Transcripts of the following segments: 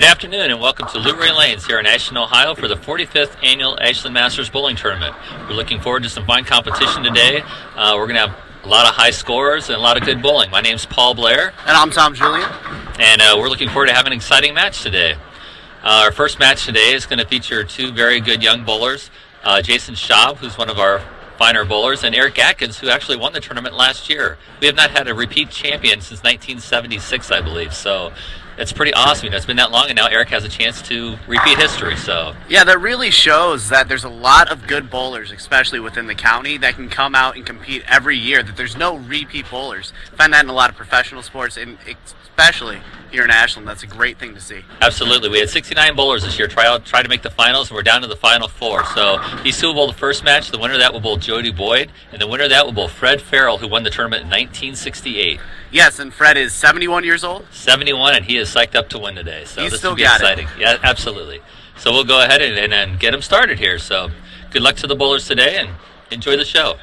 afternoon and welcome to Loray Lanes here in Ashland, Ohio for the 45th Annual Ashland Masters Bowling Tournament. We're looking forward to some fine competition today. We're going to have a lot of high scores and a lot of good bowling. My name's Paul Blair. And I'm Tom Julian. And we're looking forward to having an exciting match today. Our first match today is going to feature two very good young bowlers, Jason Schaub, who's one of our finer bowlers, and Eric Atkins, who actually won the tournament last year. We have not had a repeat champion since 1976, I believe, so it's pretty awesome. It's been that long, and now Eric has a chance to repeat history. So yeah, that really shows that there's a lot of good bowlers, especially within the county, that can come out and compete every year, that there's no repeat bowlers. I find that in a lot of professional sports, and especially here in Ashland. That's a great thing to see. Absolutely. We had 69 bowlers this year try to make the finals, and we're down to the final four. So these two will bowl the first match. The winner of that will bowl Jody Boyd, and the winner of that will bowl Fred Farrell, who won the tournament in 1968. Yes, and Fred is 71 years old? 71, and he is psyched up to win today. So He's this still will be got exciting. It. Yeah, absolutely. So we'll go ahead and get him started here. So good luck to the bowlers today, and enjoy the show.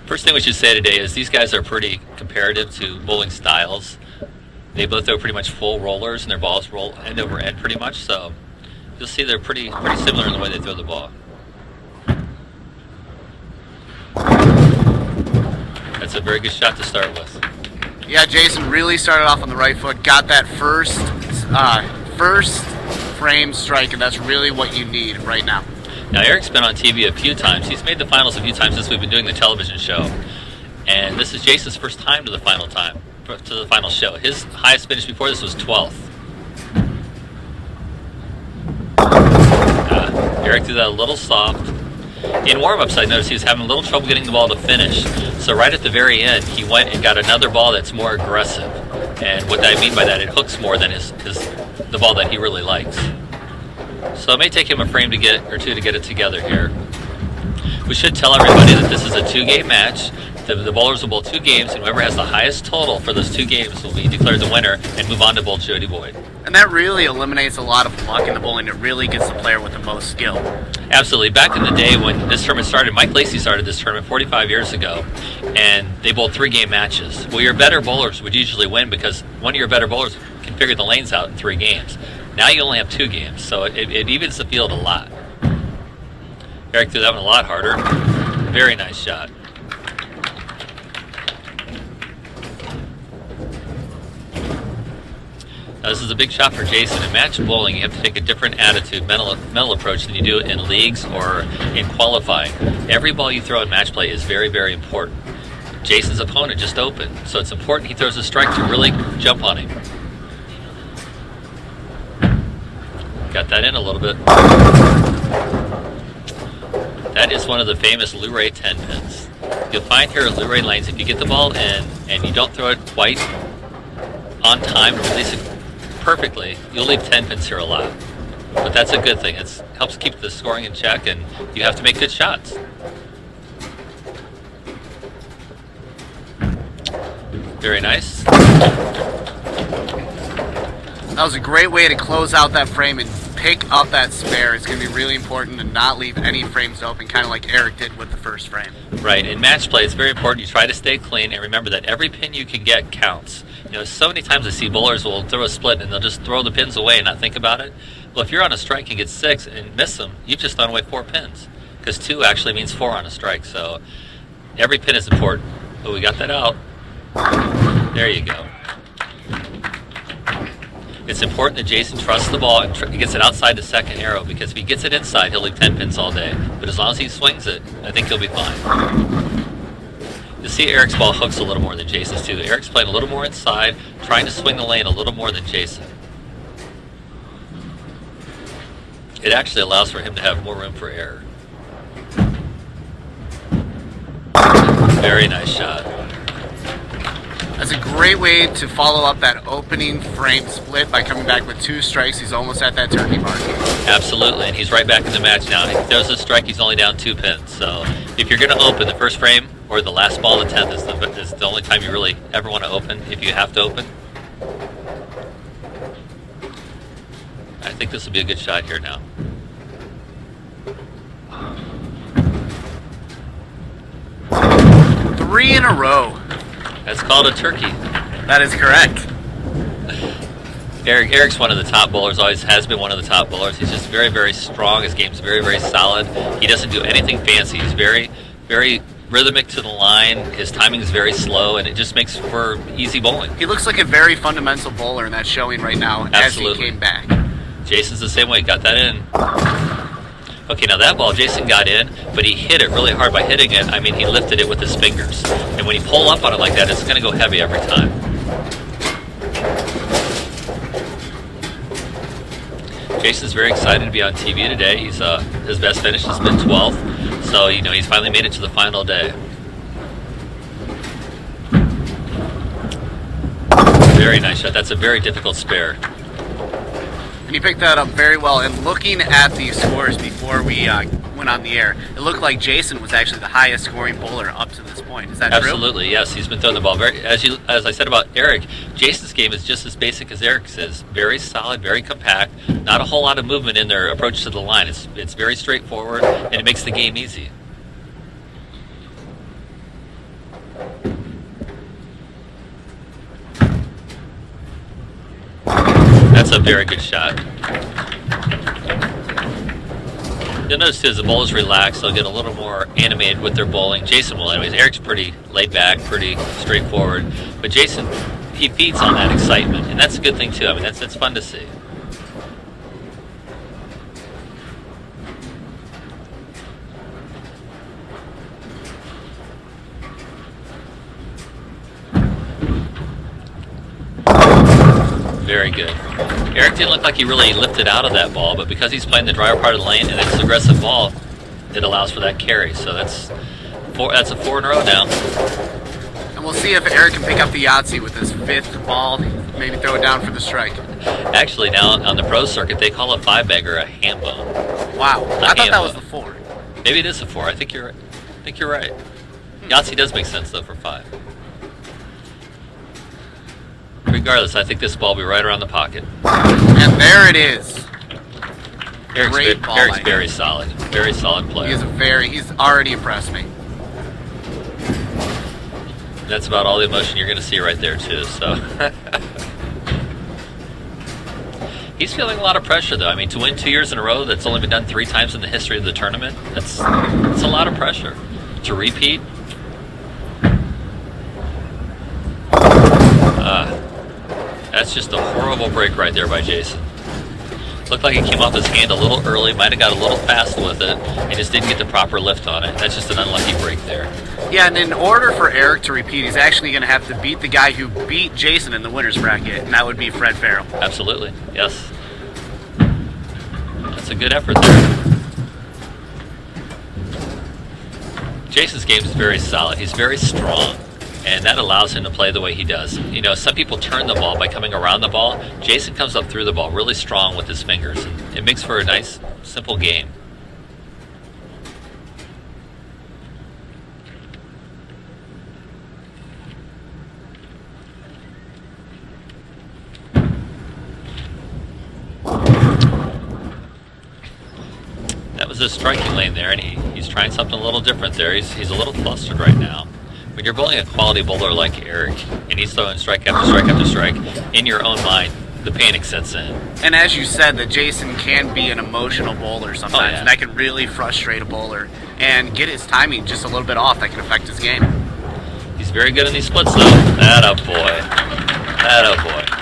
First thing we should say today is these guys are pretty comparative to bowling styles. They both throw pretty much full rollers, and their balls roll end over end pretty much. So you'll see they're pretty similar in the way they throw the ball. That's a very good shot to start with. Yeah, Jason really started off on the right foot, got that first frame strike, and that's really what you need right now. Now, Eric's been on TV a few times. He's made the finals a few times since we've been doing the television show. And this is Jason's first time to the final show. His highest finish before this was 12th. Eric threw that a little soft. In warm-ups, I noticed he was having a little trouble getting the ball to finish. So right at the very end, he went and got another ball that's more aggressive. And what I mean by that, it hooks more than the ball that he really likes. So it may take him a frame or two to get it together here. We should tell everybody that this is a two-game match. The bowlers will bowl 2 games, and whoever has the highest total for those 2 games will be declared the winner and move on to bowl Jody Boyd. And that really eliminates a lot of luck in the bowling. It really gets the player with the most skill. Absolutely. Back in the day when this tournament started, Mike Lacey started this tournament 45 years ago, and they bowled 3-game matches. Well, your better bowlers would usually win because one of your better bowlers can figure the lanes out in 3 games. Now you only have 2 games, so it evens the field a lot. Eric threw that one a lot harder. Very nice shot. Now, this is a big shot for Jason. In match bowling, you have to take a different attitude, mental approach than you do in leagues or in qualifying. Every ball you throw in match play is very, very important. Jason's opponent just opened, so it's important he throws a strike to really jump on him. Got that in a little bit. That is one of the famous Loray 10 pins. You'll find here at Loray Lanes, if you get the ball in and you don't throw it quite on time to release it perfectly, you'll leave 10 pins here a lot. But that's a good thing. It helps keep the scoring in check, and you have to make good shots. Very nice. That was a great way to close out that frame and pick up that spare. It's going to be really important to not leave any frames open, kind of like Eric did with the first frame. Right. In match play, it's very important you try to stay clean, and remember that every pin you can get counts. You know, so many times I see bowlers will throw a split and they'll just throw the pins away and not think about it. Well, if you're on a strike and get 6 and miss them, you've just thrown away 4 pins, because 2 actually means 4 on a strike. So every pin is important. But we got that out. There you go. It's important that Jason trusts the ball and gets it outside the second arrow, because if he gets it inside, he'll leave 10 pins all day. But as long as he swings it, I think he'll be fine. You see Eric's ball hooks a little more than Jason's too. Eric's playing a little more inside, trying to swing the lane a little more than Jason. It actually allows for him to have more room for error. Very nice shot. That's a great way to follow up that opening frame split by coming back with 2 strikes. He's almost at that turkey mark. Absolutely, and he's right back in the match now. If he throws a strike, he's only down 2 pins. So if you're going to open the first frame or the last ball of the 10th, is the only time you really ever want to open, if you have to open. I think this will be a good shot here now. 3 in a row. That's called a turkey. That is correct. Eric's one of the top bowlers, always has been one of the top bowlers. He's just very, very strong. His game's very, very solid. He doesn't do anything fancy. He's very, very rhythmic to the line. His timing is very slow, and it just makes for easy bowling. He looks like a very fundamental bowler, and that's showing right now. Absolutely. As he came back. Jason's the same way. Got that in. Okay, now that ball Jason got in, but he hit it really hard by hitting it. I mean, he lifted it with his fingers. And when you pull up on it like that, it's going to go heavy every time. Jason's very excited to be on TV today. He's his best finish has been 12th, so you know he's finally made it to the final day. Very nice shot. That's a very difficult spare. And he picked that up very well. And looking at the scores before we went on the air, it looked like Jason was actually the highest scoring bowler up to this point. Is that true? Absolutely, yes. He's been throwing the ball very. As I said about Eric, Jason's game is just as basic as Eric's is. Very solid, very compact. Not a whole lot of movement in their approach to the line. It's very straightforward, and it makes the game easy. That's a very good shot. You'll notice as the bowlers relax, they'll get a little more animated with their bowling. Jason will anyways. Eric's pretty laid back, pretty straightforward. But Jason, he feeds on that excitement, and that's a good thing too. I mean, that's fun to see. Very good. Eric didn't look like he really lifted out of that ball, but because he's playing the drier part of the lane and it's an aggressive ball, it allows for that carry. So that's a 4 in a row now. And we'll see if Eric can pick up the Yahtzee with his 5th ball, maybe throw it down for the strike. Actually, now on the pro circuit, they call a 5-bagger a ham bone. Wow, I thought that was the 4. Maybe it is a 4. I think you're right. Yahtzee does make sense though for 5. Regardless, I think this ball will be right around the pocket. And there it is. Eric's very solid. Very solid player. He's already impressed me. That's about all the emotion you're going to see right there, too. So he's feeling a lot of pressure, though. I mean, to win 2 years in a row, that's only been done 3 times in the history of the tournament. That's a lot of pressure. To repeat, that's just a horrible break right there by Jason. Looked like it came off his hand a little early, might have got a little fast with it, and just didn't get the proper lift on it. That's just an unlucky break there. Yeah, and in order for Eric to repeat, he's actually going to have to beat the guy who beat Jason in the winner's bracket, and that would be Fred Farrell. Absolutely, yes. That's a good effort there. Jason's game is very solid. He's very strong. And that allows him to play the way he does. You know, some people turn the ball by coming around the ball. Jason comes up through the ball really strong with his fingers. And it makes for a nice, simple game. That was his striking lane there, and he's trying something a little different there. He's a little flustered right now. When you're bowling a quality bowler like Eric, and he's throwing strike after strike after strike, in your own mind, the panic sets in. And as you said, that Jason can be an emotional bowler sometimes, and that can really frustrate a bowler and get his timing just a little bit off. That can affect his game. He's very good in these splits, though. Attaboy. Attaboy.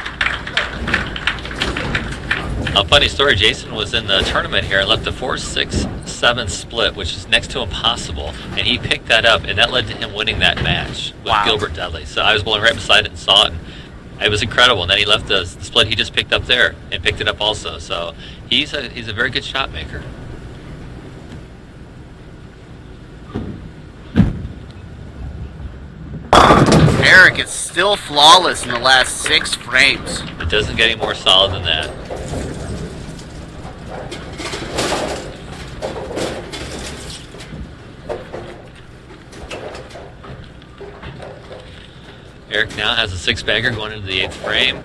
A funny story, Jason was in the tournament here and left a 4-6-7 split, which is next to impossible, and he picked that up, and that led to him winning that match with Gilbert Dudley. So I was bowling right beside it and saw it, and it was incredible. And then he left the split he just picked up there and picked it up also. So he's a very good shot maker. Eric is still flawless in the last 6 frames. It doesn't get any more solid than that. Eric now has a 6-bagger going into the 8th frame.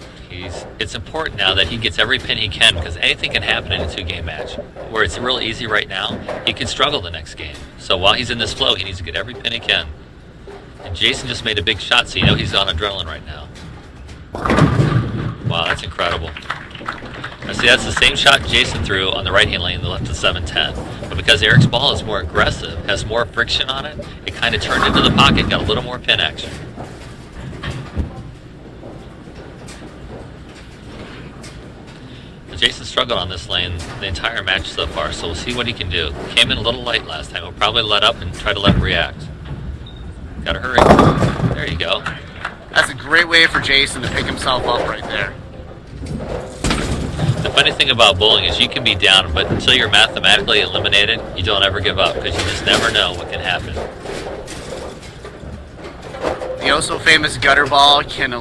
It's important now that he gets every pin he can, because anything can happen in a 2-game match. Where it's real easy right now, he can struggle the next game. So while he's in this flow, he needs to get every pin he can. And Jason just made a big shot, so you know he's on adrenaline right now. incredible. Now see, that's the same shot Jason threw on the right-hand lane, the left of 710. But because Eric's ball is more aggressive, has more friction on it, it kind of turned into the pocket, got a little more pin action. But Jason struggled on this lane the entire match so far, so we'll see what he can do. Came in a little light last time. He'll probably let up and try to let him react. Gotta hurry. There you go. That's a great way for Jason to pick himself up right there. The funny thing about bowling is you can be down, but until you're mathematically eliminated, you don't ever give up because you just never know what can happen. The also famous gutter ball can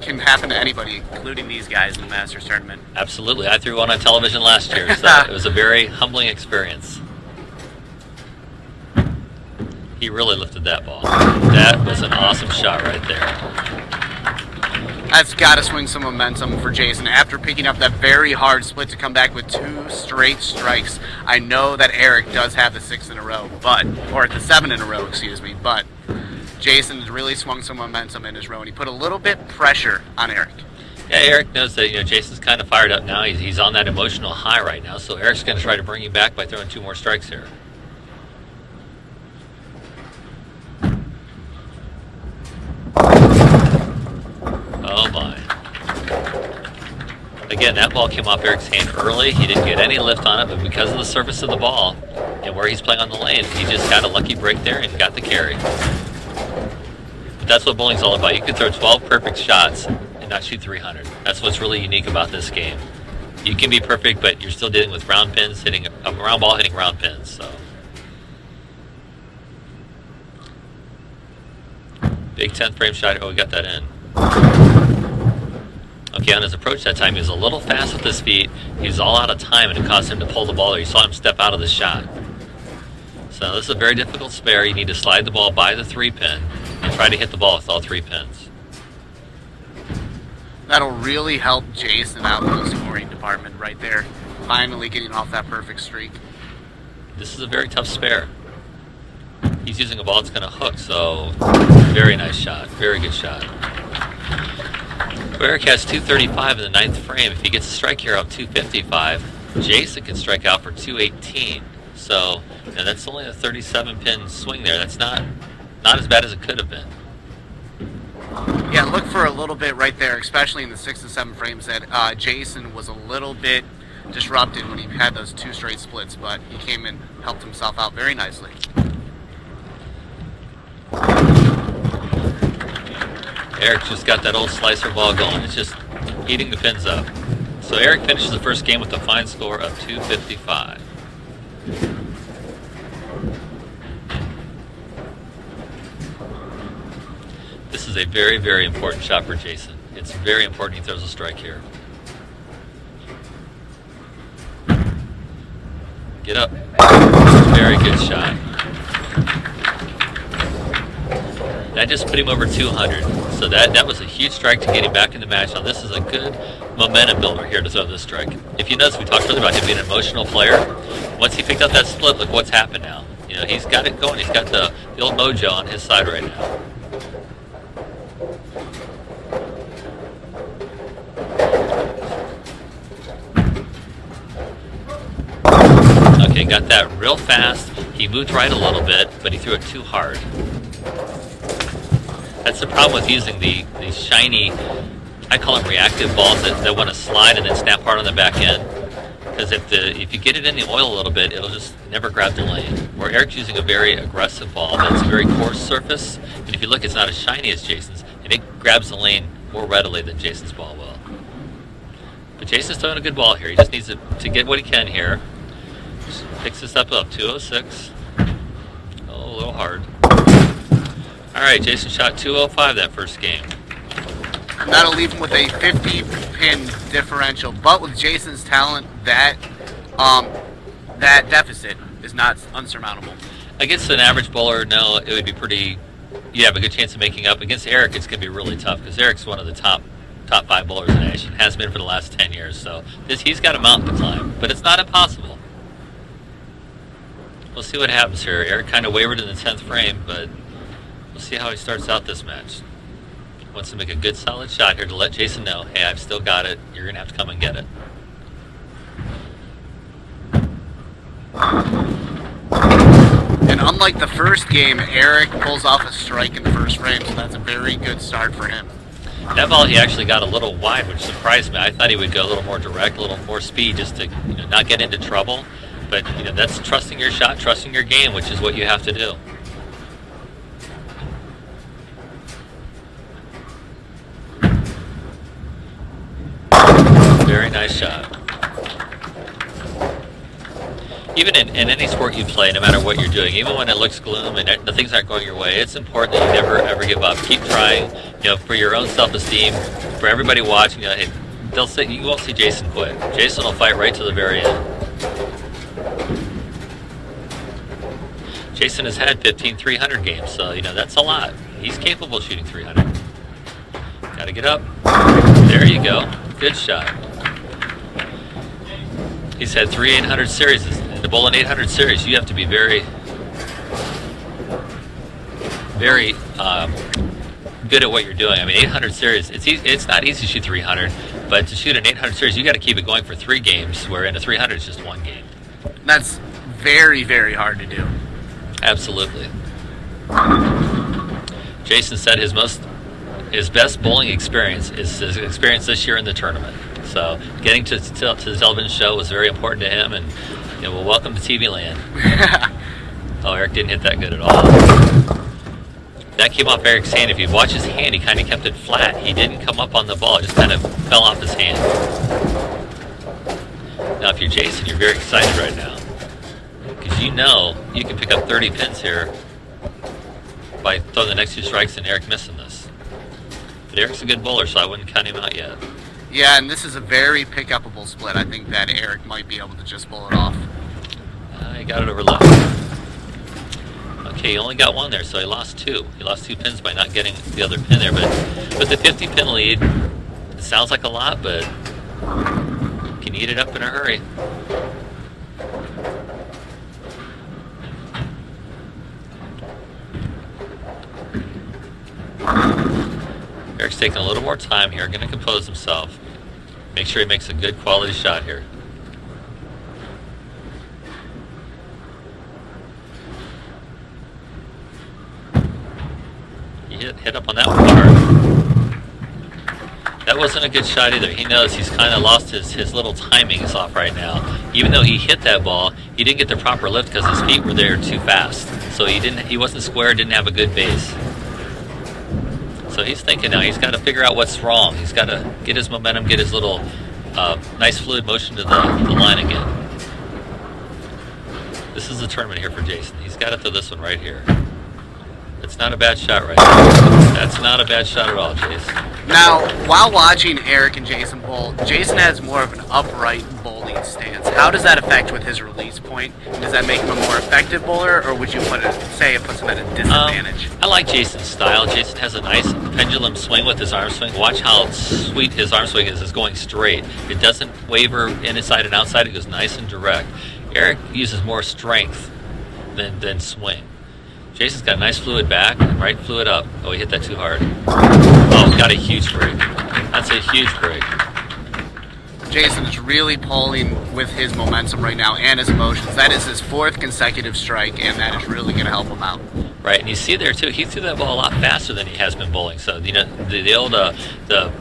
can happen to anybody, including these guys in the Masters tournament. Absolutely. I threw one on television last year, so it was a very humbling experience. He really lifted that ball. That was an awesome shot right there. That's got to swing some momentum for Jason. After picking up that very hard split to come back with 2 straight strikes, I know that Eric does have the 6 in a row, or the 7 in a row, excuse me, but Jason's really swung some momentum in his row, and he put a little bit pressure on Eric. Yeah, Eric knows that Jason's kind of fired up now. He's on that emotional high right now, so Eric's going to try to bring you back by throwing 2 more strikes here. Oh my. Again, that ball came off Eric's hand early. He didn't get any lift on it, but because of the surface of the ball and where he's playing on the lane, he just got a lucky break there and got the carry. But that's what bowling's all about. You can throw 12 perfect shots and not shoot 300. That's what's really unique about this game. You can be perfect, but you're still dealing with round pins, hitting a round ball, hitting round pins. So big 10th frame shot. Oh, we got that in. Okay, on his approach that time, he was a little fast with his feet. He was all out of time, and it caused him to pull the ball there. You saw him step out of the shot. So this is a very difficult spare. You need to slide the ball by the 3 pin and try to hit the ball with all 3 pins. That'll really help Jason out in the scoring department right there. Finally getting off that perfect streak. This is a very tough spare. He's using a ball that's going to hook, so very nice shot. Very good shot. Eric has 235 in the 9th frame. If he gets a strike here up 255, Jason can strike out for 218. So that's only a 37-pin swing there. That's not as bad as it could have been. Yeah, look for a little bit right there, especially in the 6th and 7th frames, that Jason was a little bit disrupted when he had those 2 straight splits, but he came and helped himself out very nicely. Eric just got that old slicer ball going. It's just eating the pins up. So Eric finishes the first game with a fine score of 255. This is a very, very important shot for Jason. It's very important he throws a strike here. Get up. Very good shot. That just put him over 200. So that was a huge strike to get him back in the match. Now this is a good momentum builder here to throw this strike. If you notice, we talked earlier about him being an emotional player. Once he picked up that split, look what's happened now. He's got it going. He's got the old mojo on his side right now. Okay, got that real fast. He moved right a little bit, but he threw it too hard. That's the problem with using these shiny, I call them reactive balls that want to slide and then snap hard on the back end. Because if you get it in the oil a little bit, it'll just never grab the lane. Where Eric's using a very aggressive ball that's a very coarse surface, and if you look, it's not as shiny as Jason's, and it grabs the lane more readily than Jason's ball will. But Jason's throwing a good ball here. He just needs to get what he can here. Just picks this up 206. Oh, a little hard. All right, Jason shot 205 that first game. And that'll leave him with a 50-pin differential. But with Jason's talent, that deficit is not unsurmountable. Against an average bowler, no, it would be pretty. You have a good chance of making up. Against Eric, it's going to be really tough because Eric's one of the top 5 bowlers in the nation. Has been for the last 10 years. So he's got a mountain to climb, but it's not impossible. We'll see what happens here. Eric kind of wavered in the 10th frame, but we'll see how he starts out this match. wants to make a good solid shot here to let Jason know, hey, I've still got it. You're going to have to come and get it. And unlike the first game, Eric pulls off a strike in the first frame, so that's a very good start for him. That ball he actually got a little wide, which surprised me. I thought he would go a little more direct, a little more speed, just to not get into trouble. But that's trusting your shot, trusting your game, which is what you have to do. Very nice shot. Even in any sport you play, no matter what you're doing, even when it looks gloom and the things aren't going your way, it's important that you never ever give up. Keep trying, for your own self-esteem, for everybody watching. They'll say you won't see Jason quit. Jason will fight right to the very end. Jason has had 15 300 games, so that's a lot. He's capable of shooting 300. Got to get up. There you go. Good shot. He's had 3 800 series. To bowl an 800 series, you have to be very, very good at what you're doing. I mean, 800 series, it's not easy to shoot 300, but to shoot an 800 series, you got to keep it going for 3 games, where in a 300 it's just 1 game. That's very, very hard to do. Absolutely. Jason said his best bowling experience is his experience this year in the tournament. So getting to the television show was very important to him, and well, welcome to TV land. Oh, Eric didn't hit that good at all. That came off Eric's hand. If you watch his hand, he kind of kept it flat. He didn't come up on the ball. It just kind of fell off his hand. Now, if you're Jason, you're very excited right now, because you can pick up 30 pins here by throwing the next 2 strikes and Eric missing this. But Eric's a good bowler, so I wouldn't count him out yet. Yeah, and this is a very pick-upable split. I think that Eric might be able to just pull it off. He got it over left. Okay, he only got 1 there, so he lost 2. He lost 2 pins by not getting the other pin there. But with the 50-pin lead, it sounds like a lot, but you can eat it up in a hurry. Eric's taking a little more time here, going to compose himself. Make sure he makes a good quality shot here. He hit up on that one hard. That wasn't a good shot either. He knows he's kind of lost his little timing is off right now. Even though he hit that ball, he didn't get the proper lift because his feet were there too fast. So he wasn't square, didn't have a good base. So he's thinking now he's got to figure out what's wrong. He's got to get his momentum, get his little nice fluid motion to the line again. This is the tournament here for Jason. He's got to throw this one right here. It's not a bad shot right now. That's not a bad shot at all, Jason. Now, while watching Eric and Jason bowl, Jason has more of an upright bowling stance. How does that affect with his release point? Does that make him a more effective bowler, or would you say it puts him at a disadvantage? I like Jason's style. Jason has a nice pendulum swing with his arm swing. Watch how sweet his arm swing is. It's going straight. It doesn't waver inside and outside. It goes nice and direct. Eric uses more strength than swing. Jason's got a nice fluid back and right fluid up. Oh, he hit that too hard. Oh, got a huge break. That's a huge break. Jason is really pulling with his momentum right now and his emotions. That is his 4th consecutive strike, and that is really going to help him out. Right, and you see there too, he threw that ball a lot faster than he has been bowling. So the old the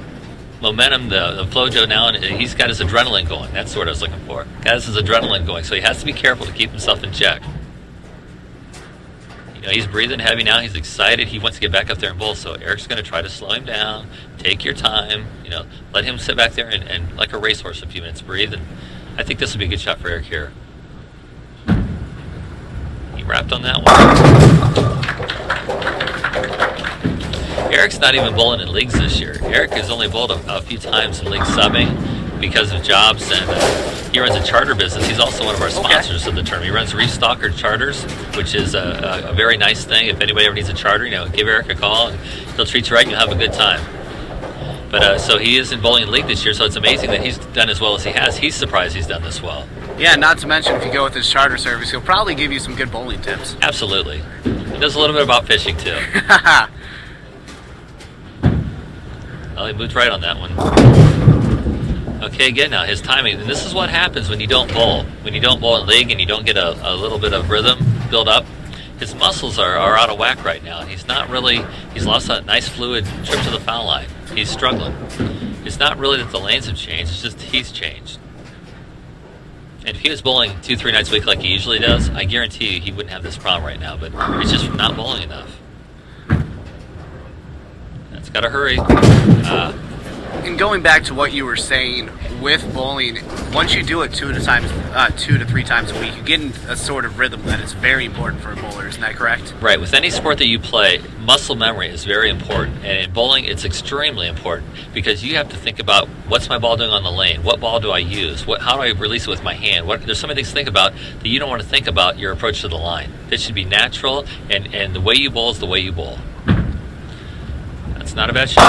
momentum, the flojo now, and he's got his adrenaline going. That's what I was looking for. Got his adrenaline going, so he has to be careful to keep himself in check. He's breathing heavy now. He's excited. He wants to get back up there and bowl. So Eric's going to try to slow him down. Take your time. Let him sit back there and like a racehorse a few minutes, breathe. And I think this will be a good shot for Eric here. He wrapped on that one. Eric's not even bowling in leagues this year. Eric has only bowled a few times in league subbing because of jobs, and he runs a charter business. He's also one of our sponsors of the tournament. He runs Restalker Charters, which is a very nice thing. If anybody ever needs a charter, give Eric a call, and he'll treat you right, and you'll have a good time. But so he is in bowling league this year, so it's amazing that he's done as well as he has. He's surprised he's done this well. Yeah, not to mention if you go with his charter service, he'll probably give you some good bowling tips. Absolutely. He knows a little bit about fishing, too. Well, he moved right on that one. Okay, again now, his timing. And this is what happens when you don't bowl. When you don't bowl in league and you don't get a little bit of rhythm build up, his muscles are out of whack right now. And he's lost that nice fluid trip to the foul line. He's struggling. It's not really that the lanes have changed, it's just he's changed. And if he was bowling 2-3 nights a week like he usually does, I guarantee you he wouldn't have this problem right now, but it's just from not bowling enough. That's gotta hurry. And going back to what you were saying with bowling, once you do it 2 to 3 times a week, you get in a sort of rhythm that is very important for a bowler. Isn't that correct? Right. With any sport that you play, muscle memory is very important. And in bowling, it's extremely important because you have to think about what's my ball doing on the lane? What ball do I use? How do I release it with my hand? There's so many things to think about that you don't want to think about your approach to the line. It should be natural, and the way you bowl is the way you bowl. That's not a bad shot.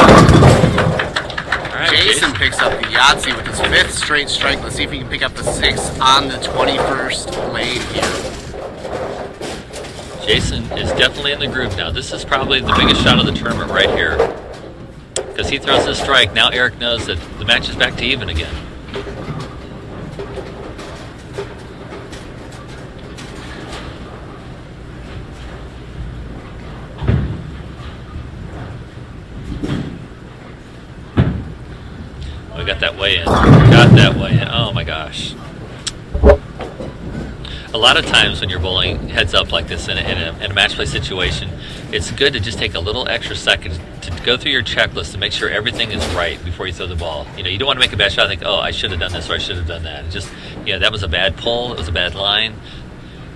Right, Jason picks up the Yahtzee with his 5th straight strike. Let's see if he can pick up the 6th on the 21st lane here. Jason is definitely in the groove now. This is probably the biggest shot of the tournament right here. Because he throws his strike, now Eric knows that the match is back to even again. Got that way in. Got that way in. Oh my gosh. A lot of times when you're bowling heads up like this in a match play situation, it's good to just take a little extra second to go through your checklist to make sure everything is right before you throw the ball. You know, you don't want to make a bad shot and think, oh, I should have done this or I should have done that. And just, you know, that was a bad pull, it was a bad line.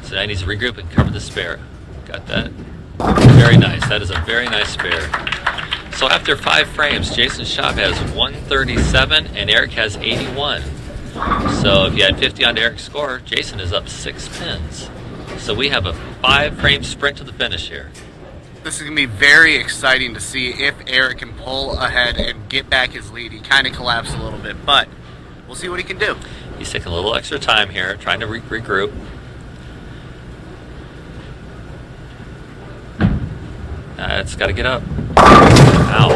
So now he needs to regroup and cover the spare. Got that? Very nice. That is a very nice spare. So after 5 frames, Jason's shot has 137 and Eric has 81. So if you had 50 on Eric's score, Jason is up 6 pins. So we have a 5-frame sprint to the finish here. This is going to be very exciting to see if Eric can pull ahead and get back his lead. He kind of collapsed a little bit, but we'll see what he can do. He's taking a little extra time here, trying to regroup. It's got to get up. Ow.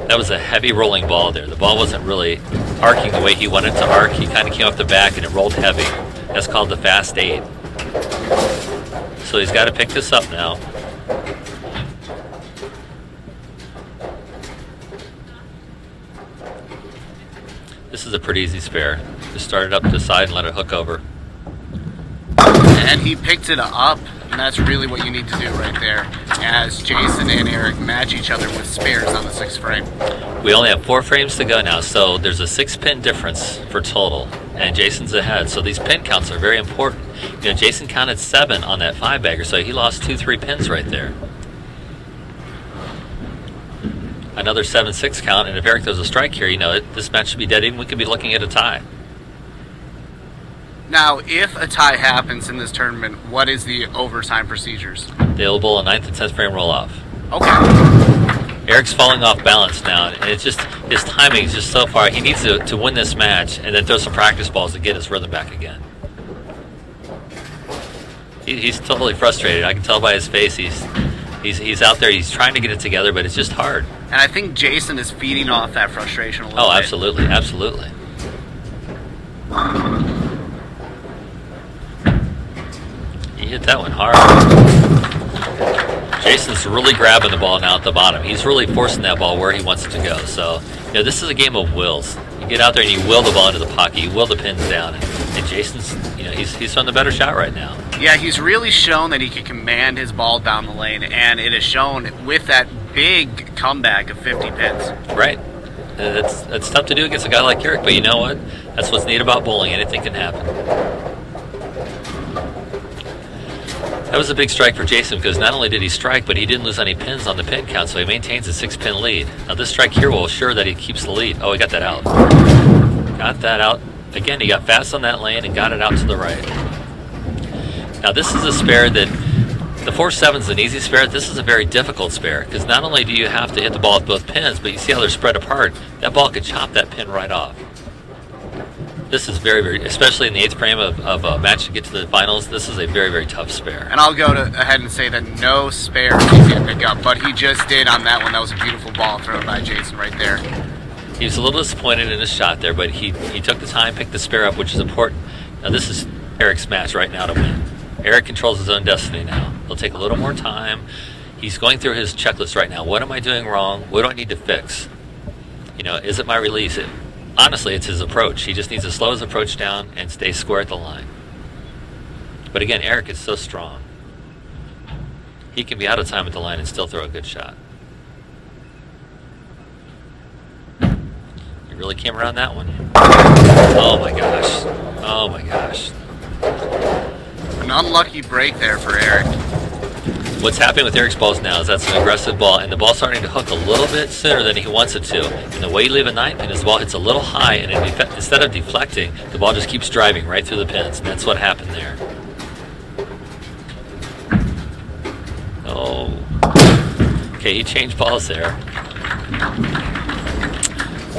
That was a heavy rolling ball there. The ball wasn't really arcing the way he wanted to arc. He kind of came off the back and it rolled heavy. That's called the fast 8. So he's got to pick this up now. This is a pretty easy spare. Just start it up to the side and let it hook over. And he picked it up. And that's really what you need to do right there, as Jason and Eric match each other with spares on the 6th frame. We only have 4 frames to go now, so there's a 6-pin difference for total, and Jason's ahead. So these pin counts are very important. You know, Jason counted 7 on that 5-bagger, so he lost 2-3 pins right there. Another 7-6 count, and if Eric throws a strike here, you know, this match should be dead even. We could be looking at a tie. Now, if a tie happens in this tournament, what is the overtime procedures? They'll bowl a 9th and 10th frame roll-off. Okay. Eric's falling off balance now, and it's just, his timing is just so far. He needs to win this match and then throw some practice balls to get his rhythm back again. He's totally frustrated. I can tell by his face. He's out there, he's trying to get it together, but it's just hard. And I think Jason is feeding off that frustration a little bit. Oh, absolutely, absolutely. He hit that one hard. Jason's really grabbing the ball now at the bottom. He's really forcing that ball where he wants it to go. So, you know, this is a game of wills. You get out there and you will the ball into the pocket. You will the pins down. And Jason's, you know, he's throwing the better shot right now. Yeah, he's really shown that he can command his ball down the lane, and it is shown with that big comeback of 50 pins. Right. That's tough to do against a guy like Eric, but you know what? That's what's neat about bowling. Anything can happen. That was a big strike for Jason because not only did he strike, but he didn't lose any pins on the pin count, so he maintains a 6-pin lead. Now this strike here will assure that he keeps the lead. Oh, he got that out. Got that out. Again, he got fast on that lane and got it out to the right. Now this is a spare that, the 4-7 is an easy spare. This is a very difficult spare because not only do you have to hit the ball with both pins, but you see how they're spread apart. That ball could chop that pin right off. This is very, very, especially in the 8th frame of a match to get to the finals, this is a very, very tough spare. And I'll go ahead and say that no spare he's going to pick up, but he just did on that one. That was a beautiful ball thrown by Jason right there. He was a little disappointed in his shot there, but he took the time, picked the spare up, which is important. Now this is Eric's match right now to win. Eric controls his own destiny now. He'll take a little more time. He's going through his checklist right now. What am I doing wrong? What do I need to fix? You know, is it my release? Honestly, it's his approach. He just needs to slow his approach down and stay square at the line. But again, Eric is so strong. He can be out of time at the line and still throw a good shot. He really came around that one. Oh my gosh. Oh my gosh. An unlucky break there for Eric. What's happening with Eric's balls now is that's an aggressive ball, and the ball's starting to hook a little bit sooner than he wants it to. And the way you leave a 9 pin is the ball hits a little high, and instead of deflecting, the ball just keeps driving right through the pins, and that's what happened there. Oh. Okay, he changed balls there.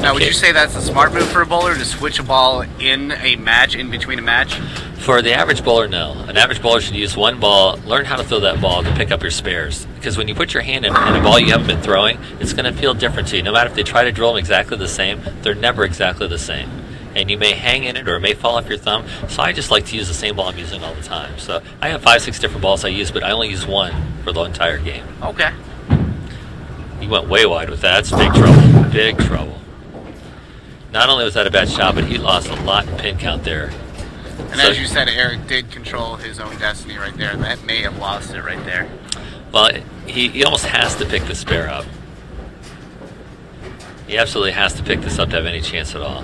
Now, would you say that's a smart move for a bowler to switch a ball in a match, in between a match? For the average bowler, no. An average bowler should use one ball, learn how to throw that ball to pick up your spares. Because when you put your hand in a ball you haven't been throwing, it's going to feel different to you. No matter if they try to drill them exactly the same, they're never exactly the same. And you may hang in it or it may fall off your thumb. So I just like to use the same ball I'm using all the time. So I have 5, 6 different balls I use, but I only use one for the entire game. Okay. He went way wide with that. That's big trouble. Big trouble. Not only was that a bad shot, but he lost a lot in pin count there. And as you said, Eric did control his own destiny right there, and that may have lost it right there. Well, he almost has to pick the spare up. He absolutely has to pick this up to have any chance at all.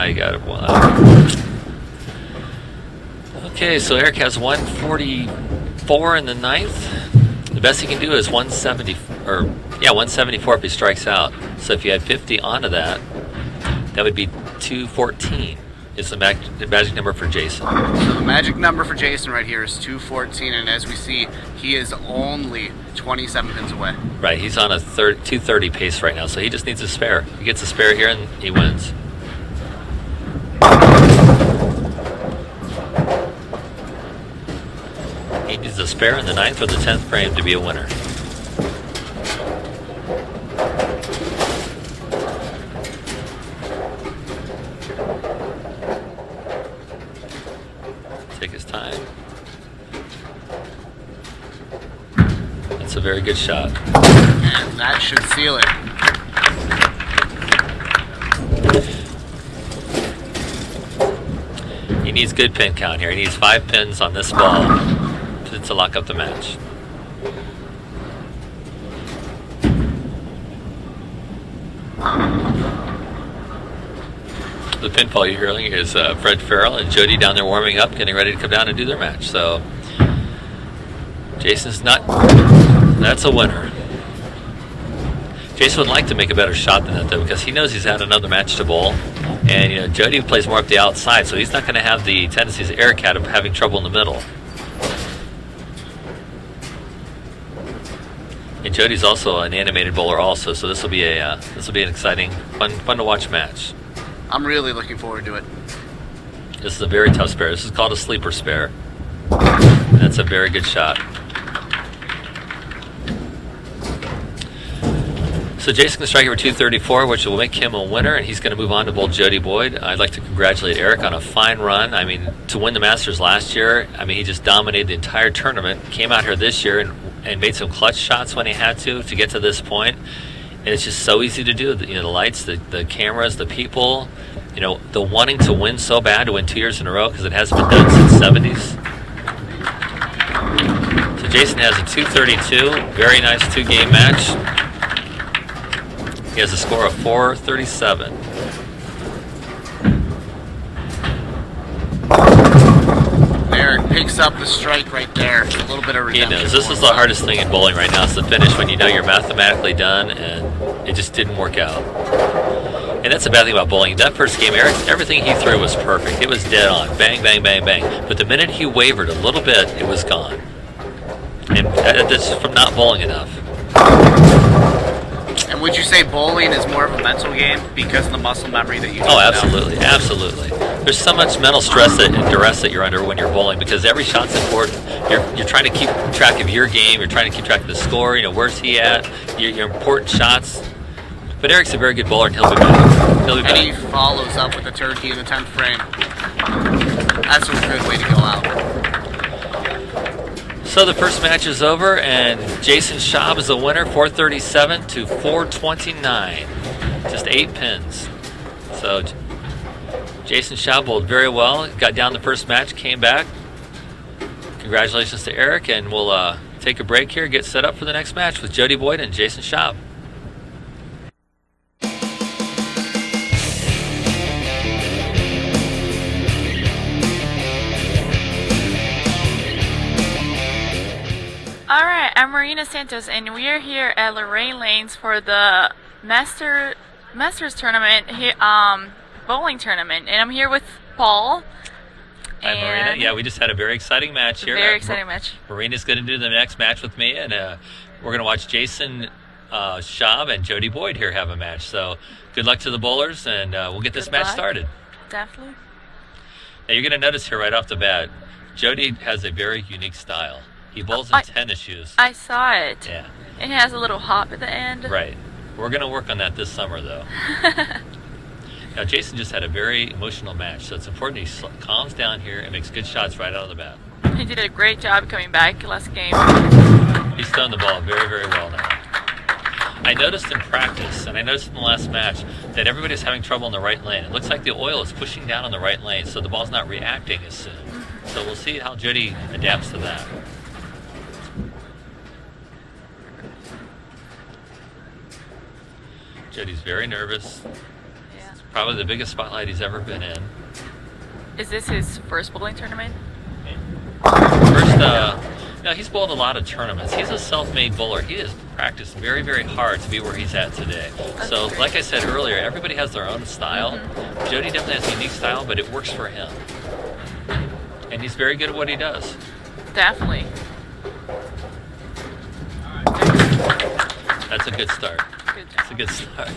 You got it. Okay, so Eric has 144 in the 9th. The best he can do is 174 if he strikes out. So if you had 50 onto that, that would be 214 is the magic number for Jason. So the magic number for Jason right here is 214, and as we see, he is only 27 pins away. Right, he's on a 230 pace right now, so he just needs a spare. He gets a spare here and he wins. He needs a spare in the 9th or the 10th frame to be a winner. Take his time. That's a very good shot. And that should seal it. He needs good pin count here. He needs 5 pins on this ball to lock up the match. The pinfall you're hearing is Fred Farrell and Jody down there warming up, getting ready to come down and do their match. So Jason's not. That's a winner. Jason would like to make a better shot than that though, because he knows he's had another match to bowl, and you know Jody plays more up the outside, so he's not going to have the tendencies Eric had of having trouble in the middle. And Jody's also an animated bowler also, so this will be an exciting, fun to watch match. I'm really looking forward to it. This is a very tough spare. This is called a sleeper spare. And that's a very good shot. So Jason can strike over 234, which will make him a winner, and he's going to move on to bowl Jody Boyd. I'd like to congratulate Eric on a fine run. I mean, to win the Masters last year, I mean, he just dominated the entire tournament. Came out here this year and made some clutch shots when he had to get to this point. And it's just so easy to do. You know, the lights, the cameras, the people, you know, the wanting to win so bad, to win 2 years in a row, because it hasn't been done since the 70s. So Jason has a 232, very nice 2-game match. He has a score of 437. Eric picks up the strike right there. A little bit of redemption. He knows. This is the hardest thing in bowling right now. It's the finish when you know you're mathematically done and it just didn't work out. And that's the bad thing about bowling. That first game, Eric, everything he threw was perfect. It was dead on. Bang, bang, bang, bang. But the minute he wavered a little bit, it was gone. And that's from not bowling enough. And And would you say bowling is more of a mental game because of the muscle memory that you Oh, absolutely, absolutely. There's so much mental stress and duress that you're under when you're bowling because every shot's important. You're trying to keep track of your game. You're trying to keep track of the score. You know, where's he at? Your important shots. But Eric's a very good bowler, and he'll be back. He'll be back. And he follows up with a turkey in the 10th frame. That's a good way to go out. So the first match is over, and Jason Schaub is the winner, 437 to 429. Just 8 pins. So Jason Schaub bowled very well. Got down the first match, came back. Congratulations to Eric, and we'll take a break here, get set up for the next match with Jody Boyd and Jason Schaub. Alright, I'm Marina Santos and we are here at Loray Lanes for the Masters tournament here, bowling tournament, and I'm here with Paul. Hi Marina, yeah, we just had a very exciting match here. Very exciting match. Marina's going to do the next match with me, and we're going to watch Jason Schaub and Jody Boyd here have a match. So good luck to the bowlers, and we'll get this match started. Definitely. Now you're going to notice here right off the bat, Jody has a very unique style. He bowls in tennis shoes. I saw it. Yeah. It has a little hop at the end. Right. We're going to work on that this summer, though. Now, Jason just had a very emotional match, so it's important he calms down here and makes good shots right out of the bat. He did a great job coming back last game. He's throwing the ball very, very well now. I noticed in practice, and I noticed in the last match, that everybody's having trouble in the right lane. It looks like the oil is pushing down on the right lane, so the ball's not reacting as soon. So we'll see how Jody adapts to that. Jody's very nervous. Yeah. It's probably the biggest spotlight he's ever been in. Is this his first bowling tournament? No, he's bowled a lot of tournaments. He's a self-made bowler. He has practiced very, very hard to be where he's at today. So, like I said earlier, everybody has their own style. Jody definitely has a unique style, but it works for him. And he's very good at what he does. Definitely. That's a good start. Good job. That's a good start.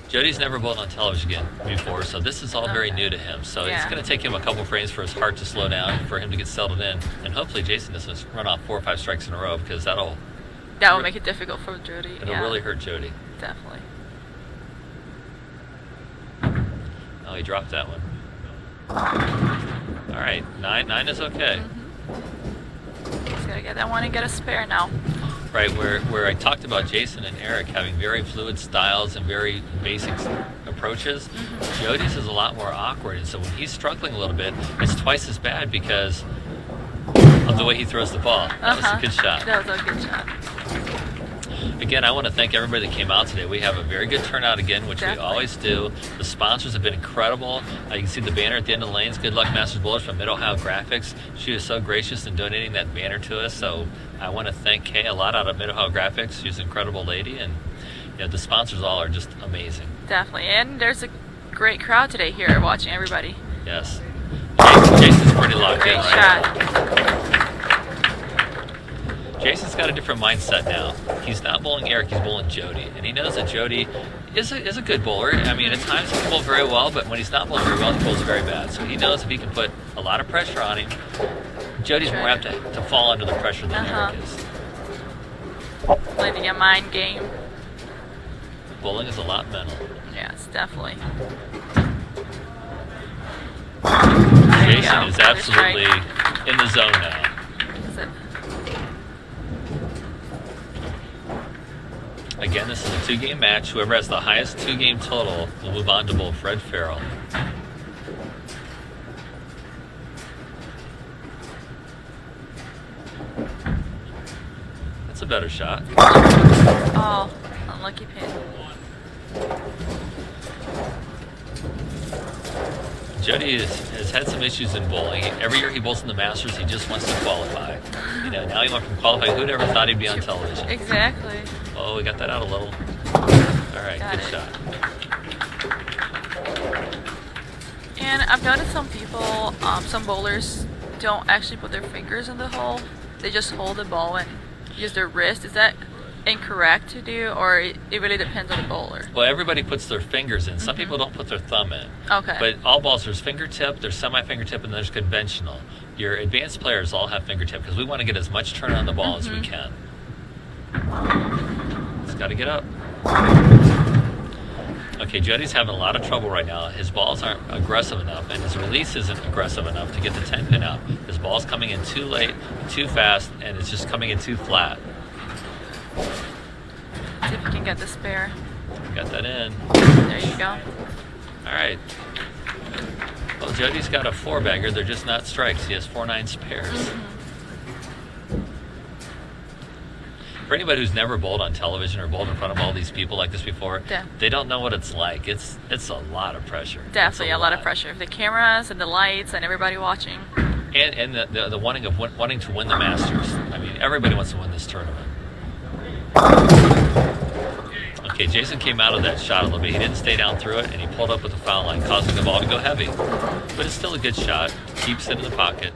Jody's never bowled on television before, so this is all very new to him. So it's going to take him a couple frames for his heart to slow down, for him to get settled in, and hopefully Jason doesn't run off 4 or 5 strikes in a row, because that will make it difficult for Jody. It'll really hurt Jody. Definitely. Oh, he dropped that one. All right, 9 is okay. He's got to get that one and get a spare now. Right, where I talked about Jason and Eric having very fluid styles and very basic approaches, Jody's is a lot more awkward, and so when he's struggling a little bit, it's twice as bad because of the way he throws the ball. That was a good shot. That was a good shot. Again, I want to thank everybody that came out today. We have a very good turnout again, which we always do. The sponsors have been incredible. You can see the banner at the end of the lanes. Good Luck Masters Bowlers from Mid-Ohio Graphics. She was so gracious in donating that banner to us. So I want to thank Kay a lot out of Mid-Ohio Graphics. She's an incredible lady, and the sponsors all are just amazing. Definitely, and there's a great crowd today here watching everybody. Yes. Jason's pretty locked in right now. Jason's got a different mindset now. He's not bowling Eric, he's bowling Jody. And he knows that Jody is a good bowler. I mean, at times he can bowl very well, but when he's not bowling very well, he bowls very bad. So he knows if he can put a lot of pressure on him, Jody's more apt to fall under the pressure than Eric is. Playing a mind game. Bowling is a lot mental. Yes, definitely. Jason is absolutely in the zone now. Again, this is a 2-game match. Whoever has the highest 2-game total will move on to bowl Fred Farrell. That's a better shot. Oh, unlucky pin. Jody has had some issues in bowling. Every year he bowls in the Masters, he just wants to qualify. Now he went from qualifying. Who'd ever thought he'd be on television? Exactly. Oh, we got that out a little. All right, good shot. And I've noticed some people, some bowlers don't actually put their fingers in the hole. They just hold the ball and use their wrist. Is that incorrect to do, or it really depends on the bowler? Well, everybody puts their fingers in. Some people don't put their thumb in. Okay. But all balls, there's fingertip, there's semi-fingertip, and there's conventional. Your advanced players all have fingertip because we want to get as much turn on the ball as we can. It's got to get up. Okay, Jody's having a lot of trouble right now. His balls aren't aggressive enough, and his release isn't aggressive enough to get the 10 pin out. His ball's coming in too late, too fast, and it's just coming in too flat. See if we can get the spare. Got that in. There you go. All right. Well, Jody's got a 4-bagger. They're just not strikes. He has 4-9 pairs. For anybody who's never bowled on television or bowled in front of all these people like this before, they don't know what it's like. It's a lot of pressure. Definitely a lot of pressure. The cameras and the lights and everybody watching. And the wanting to win the Masters. I mean, everybody wants to win this tournament. Okay, Jason came out of that shot a little bit. He didn't stay down through it, and he pulled up with the foul line, causing the ball to go heavy. But it's still a good shot. Keeps it in the pocket.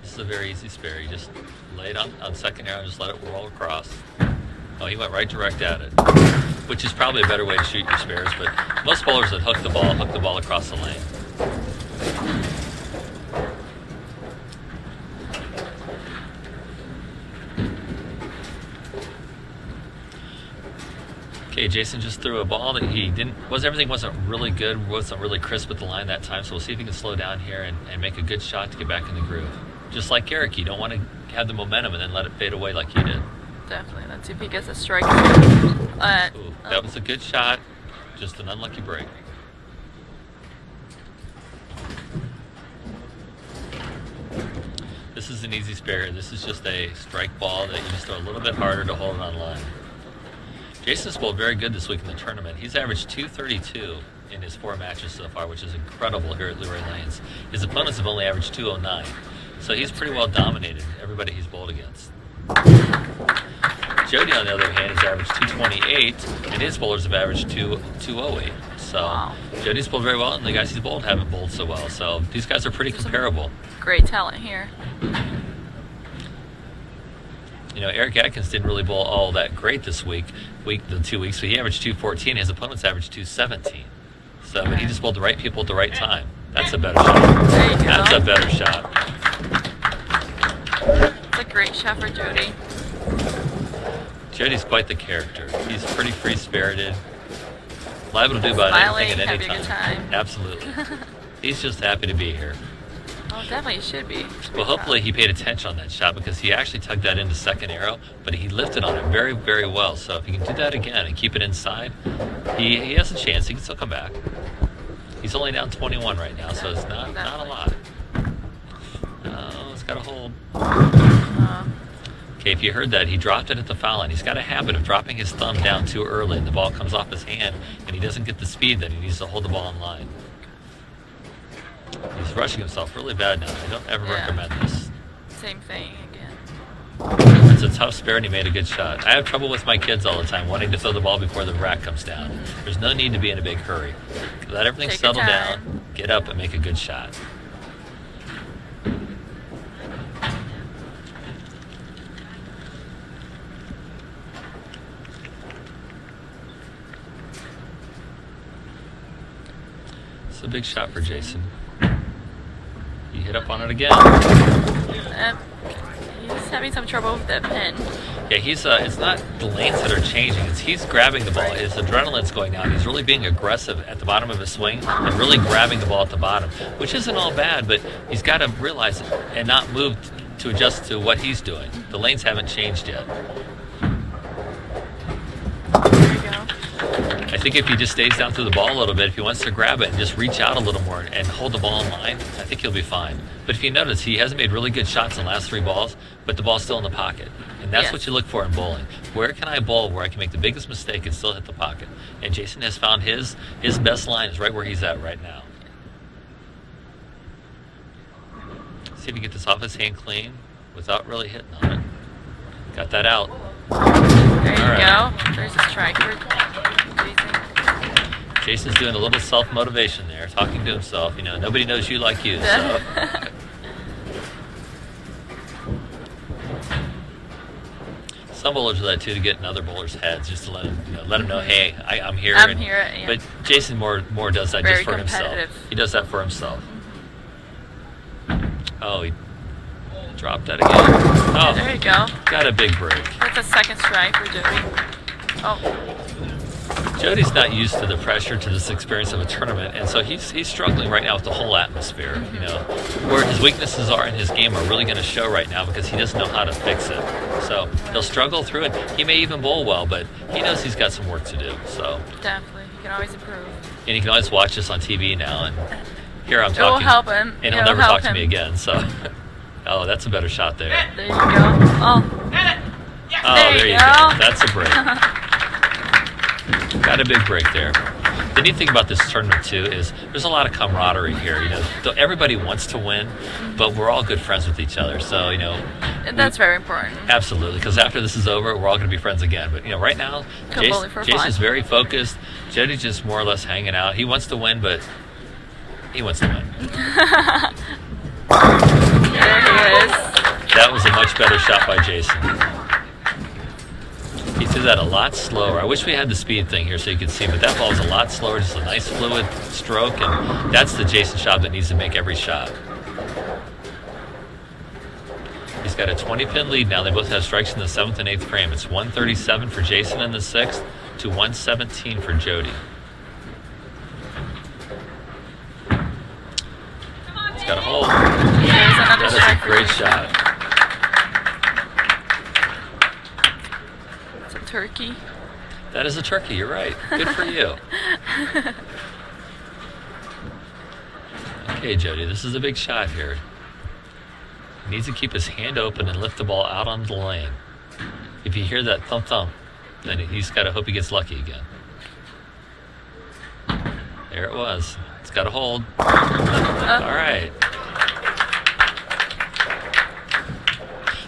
This is a very easy spare. You just lay it on second arrow and just let it roll across. Oh, he went right direct at it, which is probably a better way to shoot your spares, but most bowlers that hook the ball across the lane. Okay, Jason just threw a ball that everything wasn't really good, wasn't really crisp with the line that time, so we'll see if he can slow down here and make a good shot to get back in the groove. Just like Eric, you don't want to have the momentum and then let it fade away like he did. Definitely. Let's see if he gets a strike. Ooh, that was a good shot, just an unlucky break. This is an easy spare. This is just a strike ball that you just throw a little bit harder to hold it on line. Jason's bowled very good this week in the tournament. He's averaged 232 in his 4 matches so far, which is incredible here at Loray Lanes. His opponents have only averaged 209, so he's pretty well dominated everybody he's bowled against. Jody, on the other hand, has averaged 228, and his bowlers have averaged 208. So wow. Jody's bowled very well, and the guys he's bowled haven't bowled so well. So these guys are pretty comparable. Great talent here. You know, Eric Atkins didn't really bowl all that great this week, the 2 weeks, but he averaged 214. His opponents averaged 217. So, but he just bowled the right people at the right time. That's a better shot. There you go. That's a better shot. It's a great shot for Jody. Jody's quite the character. He's pretty free-spirited, liable to do about anything at any time. Absolutely. He's just happy to be here. Oh, definitely should be. Well, hopefully he paid attention on that shot because he actually tugged that into second arrow, but he lifted on it very, very well. So if he can do that again and keep it inside, he has a chance. He can still come back. He's only down 21 right now, so it's not a lot. Oh, it's got to hold. Okay, if you heard that, he dropped it at the foul line. He's got a habit of dropping his thumb down too early, and the ball comes off his hand, and he doesn't get the speed that he needs to hold the ball in line. He's rushing himself really bad now. I don't ever recommend this. Same thing again. It's a tough spare, and he made a good shot. I have trouble with my kids all the time wanting to throw the ball before the rack comes down. There's no need to be in a big hurry. Let everything settle down, get up, and make a good shot. It's a big shot for Jason. He hit up on it again. He's having some trouble with that pin. Yeah, it's not the lanes that are changing. He's grabbing the ball. His adrenaline's going down. He's really being aggressive at the bottom of his swing and really grabbing the ball at the bottom, which isn't all bad, but he's got to realize it and not move to adjust to what he's doing. The lanes haven't changed yet. There you go. I think if he just stays down through the ball a little bit, if he wants to grab it and just reach out a little more and hold the ball in line, I think he'll be fine. But if you notice, he hasn't made really good shots in the last 3 balls, but the ball's still in the pocket. And that's what you look for in bowling. Where can I bowl where I can make the biggest mistake and still hit the pocket? And Jason has found his best line is right where he's at right now. See if he can get this off his hand clean without really hitting on it. Got that out. There you go. There's a strike for Jason. Jason's doing a little self-motivation there, talking to himself. You know, nobody knows you like you, so. Some bowlers do that too, to get in other bowlers' heads, just to let them know, hey, I'm here. I'm here. Yeah. But Jason more does that Very just for himself. He does that for himself. Oh, he dropped that again. Oh, there you go. Got a big break. That's a second strike for Jody. Oh. Jody's not used to the pressure, to this experience of a tournament, and so he's struggling right now with the whole atmosphere. You know, where his weaknesses are in his game are really going to show right now because he doesn't know how to fix it. So he'll struggle through it. He may even bowl well, but he knows he's got some work to do. So definitely, he can always improve. And he can always watch us on TV now, and here I'm talking. It will help him. And he'll never talk to me again. So, oh, that's a better shot there. There you go. Oh, there you go. That's a break. Got a big break there. The neat thing about this tournament too is there's a lot of camaraderie here. You know, everybody wants to win, but we're all good friends with each other. So you know, that's very important. Absolutely, because after this is over, we're all going to be friends again. But you know, right now, Jason's very focused. Jody's just more or less hanging out. He wants to win, but he wants to win. There he is. That was a much better shot by Jason. He threw that a lot slower. I wish we had the speed thing here so you could see, but that ball is a lot slower, just a nice fluid stroke, and that's the Jason shot that needs to make every shot. He's got a 20-pin lead now. They both have strikes in the 7th and 8th frame. It's 137 for Jason in the 6th to 117 for Jody. He's got a hole. That is a great shot. Turkey. That is a turkey, you're right. Good for you. Okay, Jody, this is a big shot here. He needs to keep his hand open and lift the ball out onto the lane. If you hear that thump thump, then he's got to hope he gets lucky again. There it was. It's got to hold. All right.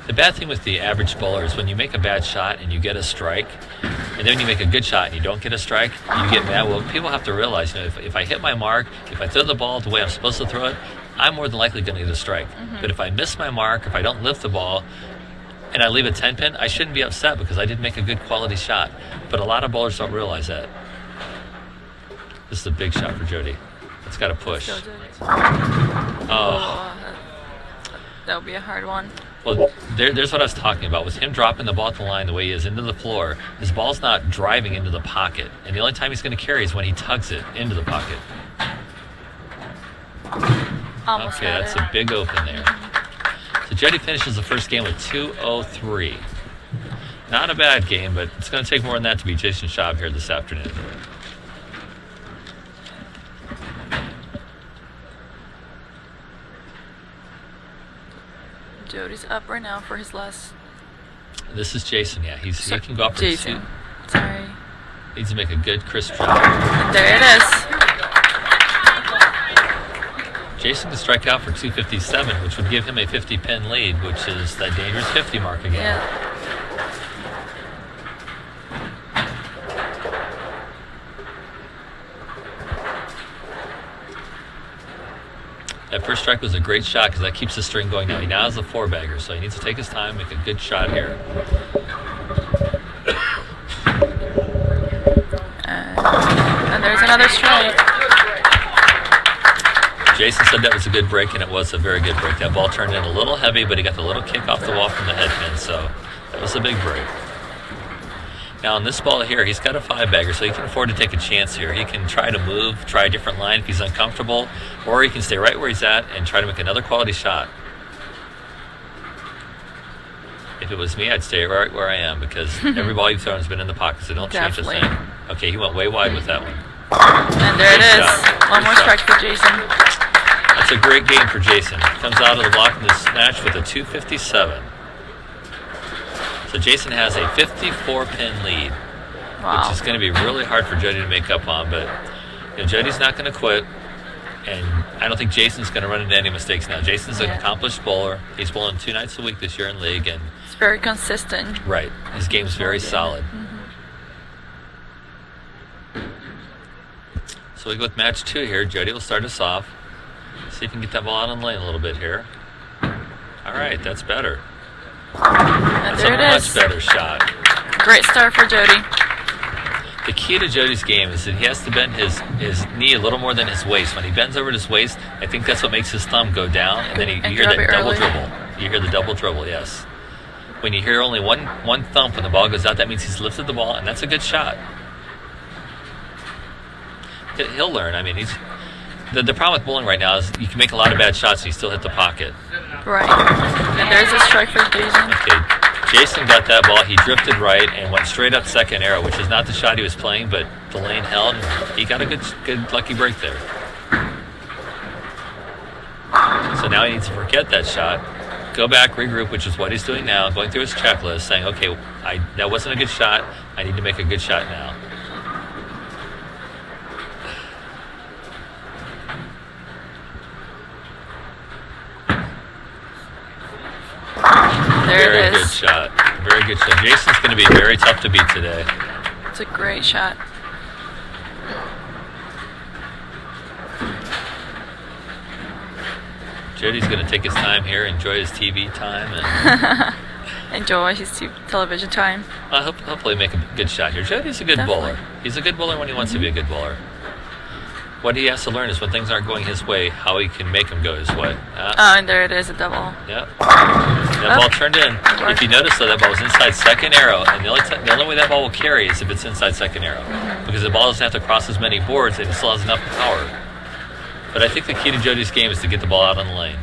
The bad thing with the average bowler is when you make a bad shot and you get a strike, and then you make a good shot and you don't get a strike, you get mad. Well, people have to realize, you know, if I hit my mark, if I throw the ball the way I'm supposed to throw it, I'm more than likely going to get a strike. But if I miss my mark, if I don't lift the ball, and I leave a 10-pin, I shouldn't be upset because I did make a good quality shot. But a lot of bowlers don't realize that. This is a big shot for Jody. It's got to push. Oh. That would be a hard one. Well, there's what I was talking about. With him dropping the ball at the line the way he is into the floor, his ball's not driving into the pocket. And the only time he's going to carry is when he tugs it into the pocket. Almost okay, that's a big open there. So Jody finishes the first game with 203. Not a bad game, but it's going to take more than that to beat Jason Schaub here this afternoon. Jody's up right now for his last. This is Jason, yeah. He can go up for Jason. Sorry. Needs to make a good, crisp shot. And there it is. Jason can strike out for 257, which would give him a 50-pin lead, which is that dangerous 50 mark again. Yeah. That first strike was a great shot because that keeps the string going now. He now has a 4-bagger, so he needs to take his time, make a good shot here. And there's another strike. Jason said that was a good break, and it was a very good break. That ball turned in a little heavy, but he got the little kick off the wall from the head pin, so that was a big break. Now on this ball here, he's got a 5-bagger, so he can afford to take a chance here. He can try to move, try a different line if he's uncomfortable, or he can stay right where he's at and try to make another quality shot. If it was me, I'd stay right where I am because every ball you've thrown has been in the pocket, so don't change a thing. Okay, he went way wide with that one. And there it is. One more strike for Jason. That's a great game for Jason. Comes out of the block in this match with a 257. So Jason has a 54-pin lead, which is going to be really hard for Jody to make up on. But you know, Jody's not going to quit, and I don't think Jason's going to run into any mistakes now. Jason's an accomplished bowler. He's bowling 2 nights a week this year in league, and it's very consistent. Right, his game's very solid. So we go with match 2 here. Jody will start us off. See if we can get that ball out on the lane a little bit here. All right, that's better. And That's there a it much is. better shot. Great start for Jody. The key to Jody's game is that he has to bend his knee a little more than his waist. When he bends over his waist, I think that's what makes his thumb go down, and then you hear that double dribble. You hear the double dribble, yes. When you hear only one thump when the ball goes out, that means he's lifted the ball, and that's a good shot. He'll learn. I mean, the problem with bowling right now is you can make a lot of bad shots and you still hit the pocket. Right. And there's a strike for Jason. Okay, Jason got that ball. He drifted right and went straight up second arrow, which is not the shot he was playing, but the lane held. And he got a good lucky break there. So now he needs to forget that shot, go back, regroup, which is what he's doing now, going through his checklist, saying, okay, that wasn't a good shot. I need to make a good shot now. There it is. Very good shot. Very good shot. Jason's going to be very tough to beat today. It's a great shot. Jody's going to take his time here, enjoy his TV time, and Enjoy his television time. hopefully make a good shot here. Jody's a good Definitely. bowler. He's a good bowler when he wants to be a good bowler. What he has to learn is when things aren't going his way, how he can make them go his way. And there it is, a double. Yep. That ball turned in. If you notice, though, that ball was inside second arrow, and the only way that ball will carry is if it's inside second arrow, because the ball doesn't have to cross as many boards, and it still has enough power. But I think the key to Jody's game is to get the ball out on the lane.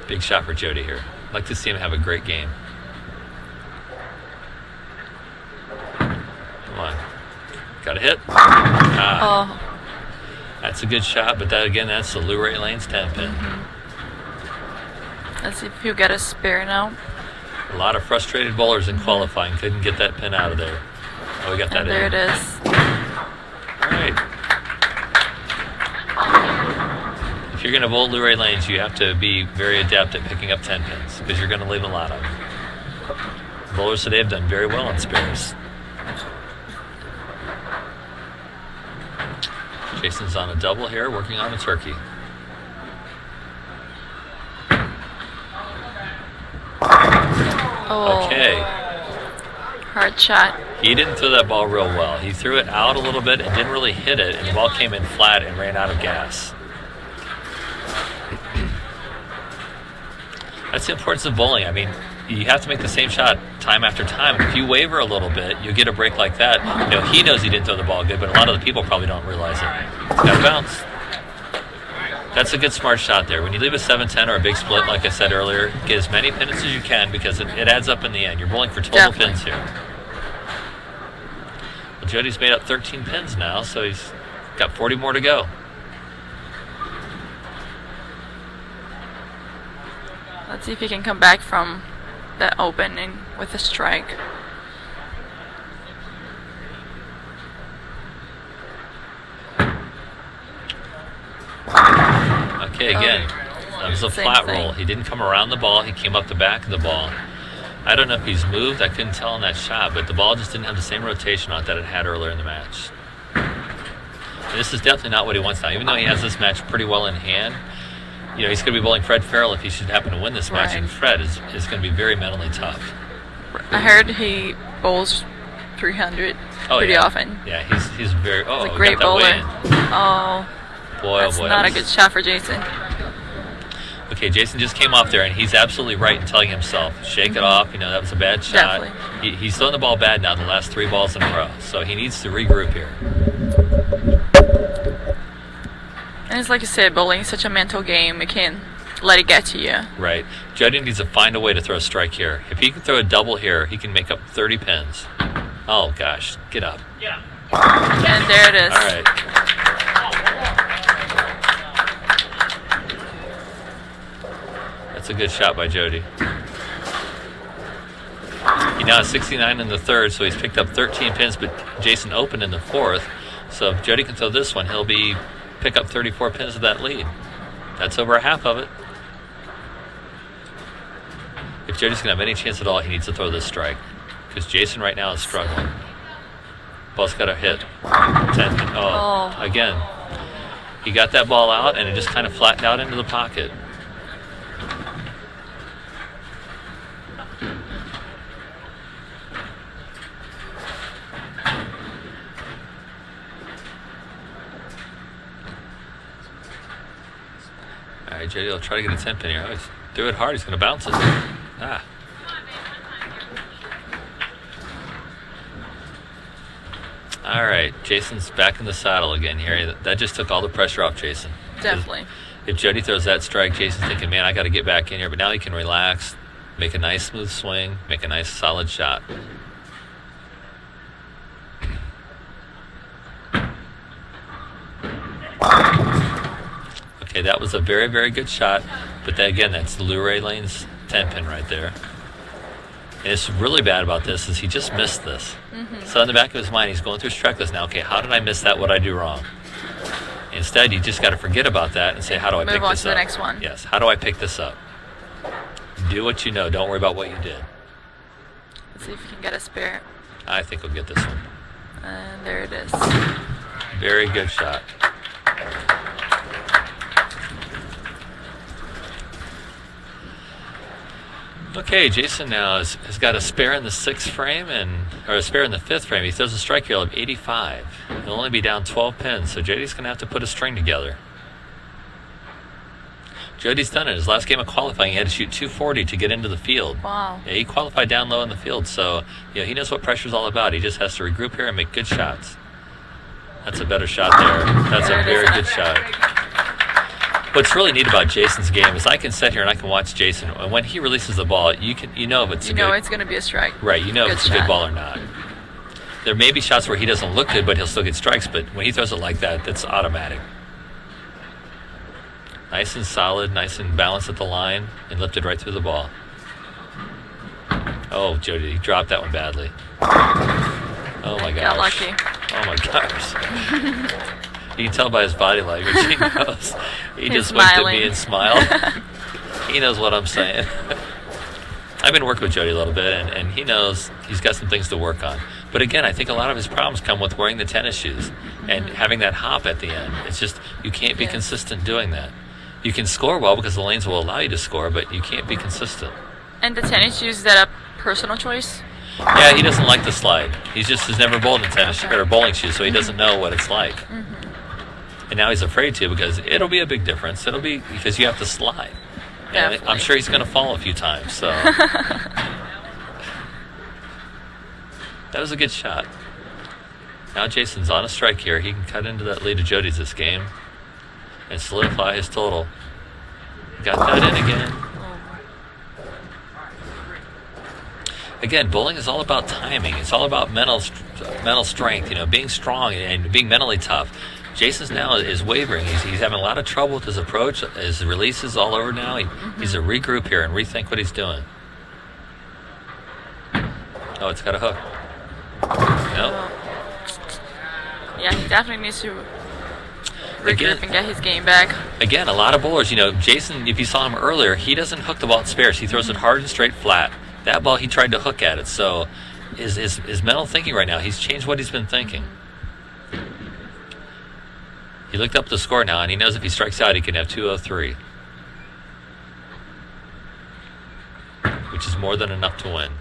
Big shot for Jody here. I'd like to see him have a great game. Come on. Got a hit? Oh, That's a good shot, but that's the Loray Lanes 10 pin. let's see if you get a spare now. A lot of frustrated bowlers in qualifying couldn't get that pin out of there. Oh, we got that And there in. it is. All right. If you're going to bowl Loray Lanes, you have to be very adept at picking up 10 pins, because you're going to leave a lot of them. Bowlers today have done very well on spares. Jason's on a double here, working on a turkey. Oh, Okay. hard shot. He didn't throw that ball real well. He threw it out a little bit and didn't really hit it, and the ball came in flat and ran out of gas. That's the importance of bowling. I mean, you have to make the same shot time after time. And if you waver a little bit, you'll get a break like that. You know, he knows he didn't throw the ball good, but a lot of the people probably don't realize it. It's got to bounce. That's a good smart shot there. When you leave a 7-10 or a big split, like I said earlier, get as many pins as you can, because it adds up in the end. You're bowling for total Definitely. pins here. Well, Jody's made up 13 pins now, so he's got 40 more to go. Let's see if he can come back from that opening with a strike. Okay, again, that was a Same flat thing. roll. He didn't come around the ball. He came up the back of the ball. I don't know if he's moved. I couldn't tell on that shot, but the ball just didn't have the same rotation on it that it had earlier in the match. And this is definitely not what he wants now. Even though he has this match pretty well in hand, you know, he's going to be bowling Fred Farrell if he should happen to win this match, Right. and Fred is going to be very mentally tough. I heard he bowls 300 pretty yeah. often. Yeah, he's very. Oh, He's a we great got that bowler. weigh-in. Oh, Boy, that's oh boy. not a good shot for Jason. Okay, Jason just came off there, and he's absolutely right in telling himself, shake it off. You know, that was a bad shot. He's throwing the ball bad now the last 3 balls in a row, so he needs to regroup here. And it's like you said, bowling is such a mental game. You can't let it get to you. Right. Jody needs to find a way to throw a strike here. If he can throw a double here, he can make up 30 pins. Oh, gosh. Get up. And there it is. All right. That's a good shot by Jody. He now has 69 in the third, so he's picked up 13 pins, but Jason opened in the fourth. So if Jody can throw this one, he'll pick up 34 pins of that lead. That's over a half of it. If Jody's going to have any chance at all, he needs to throw this strike. Because Jason right now is struggling. Ball's got to hit. 10. Oh, again. He got that ball out, and it just kind of flattened out into the pocket. All right, Jody will try to get a 10-pin here. Oh, he's threw it hard. He's going to bounce it. Ah. All right, Jason's back in the saddle again here. That just took all the pressure off Jason. Definitely. If Jody throws that strike, Jason's thinking, man, I got to get back in here. But now he can relax, make a nice smooth swing, make a nice solid shot. Okay, that was a very, very good shot. But then again, that's Loray Lane's 10-pin right there. And it's really bad about this is he just missed this. So in the back of his mind, he's going through his checklist now. Okay, how did I miss that? What did I do wrong? Instead, you just got to forget about that and say, how do I pick this up? Move on to the next one. Yes, how do I pick this up? Do what you know. Don't worry about what you did. Let's see if you can get a spare. I think we'll get this one. And there it is. Very good shot. Okay, Jason now has got a spare in the 6th frame or a spare in the 5th frame. He throws a strike rate of 85. He'll only be down 12 pins, so Jody's going to have to put a string together. Jody's done it. His last game of qualifying, he had to shoot 240 to get into the field. Wow. Yeah, he qualified down low in the field, so he knows what pressure's all about. He just has to regroup here and make good shots. That's a better shot there. That's a very good shot. What's really neat about Jason's game is I can sit here and I can watch Jason, and when he releases the ball, you know if it's you know it's going to be a strike. Right, you know if it's a good ball or not. There may be shots where he doesn't look good, but he'll still get strikes, but when he throws it like that, that's automatic. Nice and solid, nice and balanced at the line, and lifted right through the ball. Oh, Jody, he dropped that one badly. Oh my gosh. Got lucky. Oh my gosh. You can tell by his body language. He knows. He He's just looked at smiling. me and smiled. He knows what I'm saying. I've been working with Jody a little bit, and he knows he's got some things to work on. But again, I think a lot of his problems come with wearing the tennis shoes and having that hop at the end. It's just, you can't be consistent doing that. You can score well because the lanes will allow you to score, but you can't be consistent. And the tennis shoes, is that a personal choice? Yeah, he doesn't like the slide. He just has never bowled in tennis or bowling shoes, so he doesn't know what it's like. And now he's afraid to because it'll be a big difference. It'll be because you have to slide. And I'm sure he's going to fall a few times. So that was a good shot. Now Jason's on a strike here. He can cut into that lead of Jody's this game and solidify his total. Got that in again. Again, bowling is all about timing. It's all about mental strength, being strong and being mentally tough. Jason's now is wavering. He's having a lot of trouble with his approach. His release is all over now. He's to regroup here and rethink what he's doing. Oh, it's got a hook. Nope. Yeah, he definitely needs to regroup and get his game back. Again, a lot of bowlers, Jason, if you saw him earlier, he doesn't hook the ball at spares. He throws it hard and straight flat. That ball, he tried to hook at it. So his mental thinking right now, he's changed what he's been thinking. He looked up the score now, and he knows if he strikes out, he can have 203. Which is more than enough to win.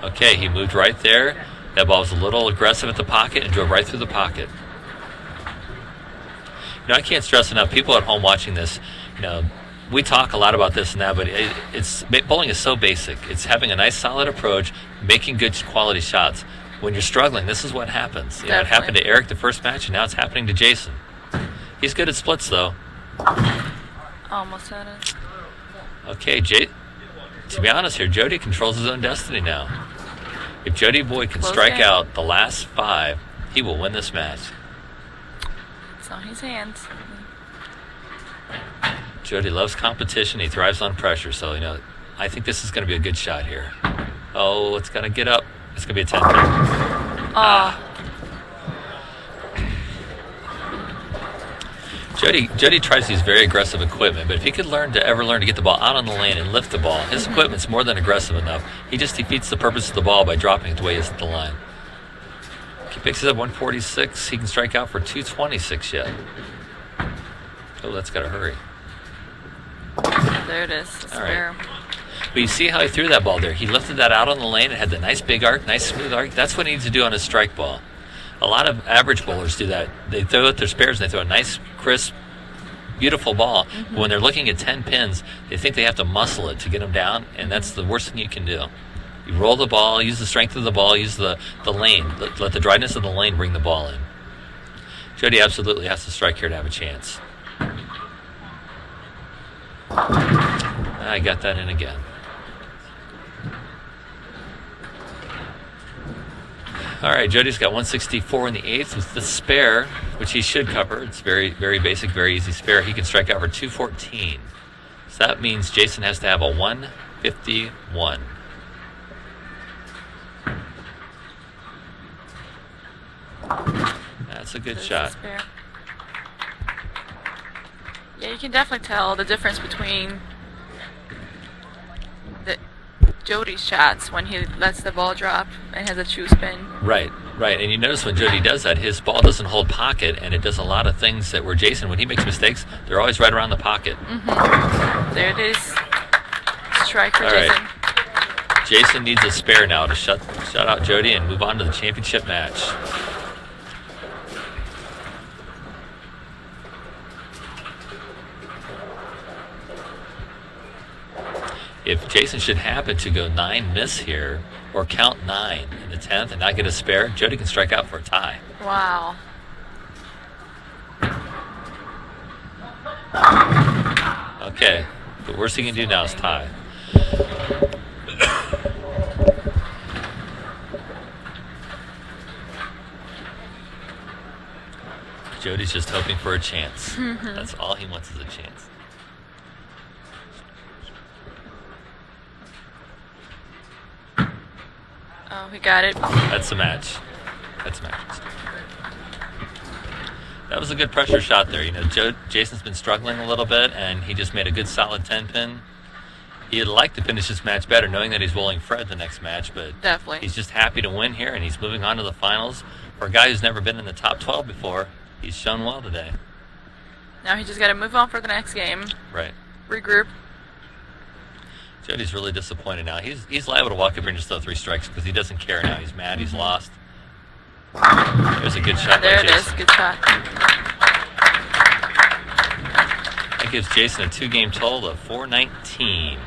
Okay, he moved right there. That ball was a little aggressive at the pocket and drove right through the pocket. I can't stress enough, people at home watching this, we talk a lot about this and that, but bowling is so basic. It's having a nice solid approach, making good quality shots. When you're struggling, this is what happens. It happened to Eric the first match, and now it's happening to Jason. He's good at splits, though. Almost had it. Okay, to be honest here, Jody controls his own destiny now. If Jody Boy can strike out the last 5, he will win this match. It's on his hands. Jody loves competition. He thrives on pressure, so, I think this is going to be a good shot here. Oh, it's going to get up. It's going to be a 10 pin. Jody tries to use very aggressive equipment, but if he could ever learn to get the ball out on the lane and lift the ball, his equipment's more than aggressive enough. He just defeats the purpose of the ball by dropping it the way he is at the line. He picks it up 146. He can strike out for 226 yet. Oh, that's got to hurry. There it is. All right. But you see how he threw that ball there? He lifted that out on the lane and had the nice big arc, nice smooth arc. That's what he needs to do on his strike ball. A lot of average bowlers do that. They throw out their spares and they throw a nice, crisp, beautiful ball. But when they're looking at 10 pins, they think they have to muscle it to get them down, and that's the worst thing you can do. You roll the ball, use the strength of the ball, use the lane. Let the dryness of the lane bring the ball in. Jody absolutely has to strike here to have a chance. I got that in again. All right, Jody's got 164 in the eighth with the spare, which he should cover. It's very, very basic, very easy spare. He can strike out for 214. So that means Jason has to have a 151. That's a good shot. Yeah, you can definitely tell the difference between Jody's shots when he lets the ball drop and has a true spin. Right. And you notice when Jody does that, his ball doesn't hold pocket, and it does a lot of things that where Jason, when he makes mistakes, they're always right around the pocket. There it is. Strike for Jason. Right. Jason needs a spare now to shut out Jody and move on to the championship match. If Jason should happen to go 9 miss here, or count 9 in the 10th and not get a spare, Jody can strike out for a tie. Wow. Okay, the worst he can do now is tie. Jody's just hoping for a chance. That's all he wants is a chance. Oh, he got it. That's the match. That's the match. That was a good pressure shot there. You know, Jason's been struggling a little bit, and he just made a good solid 10-pin. He'd like to finish this match better, knowing that he's bowling Fred the next match, but definitely he's just happy to win here, and he's moving on to the finals. For a guy who's never been in the top 12 before, he's shown well today. Now he just got to move on for the next game. Right. Regroup. Jody's really disappointed now. He's liable to walk up here and just throw 3 strikes because he doesn't care now. He's mad. He's lost. There's a good shot by Jason. There it is. Good shot. That gives Jason a 2-game total of 419.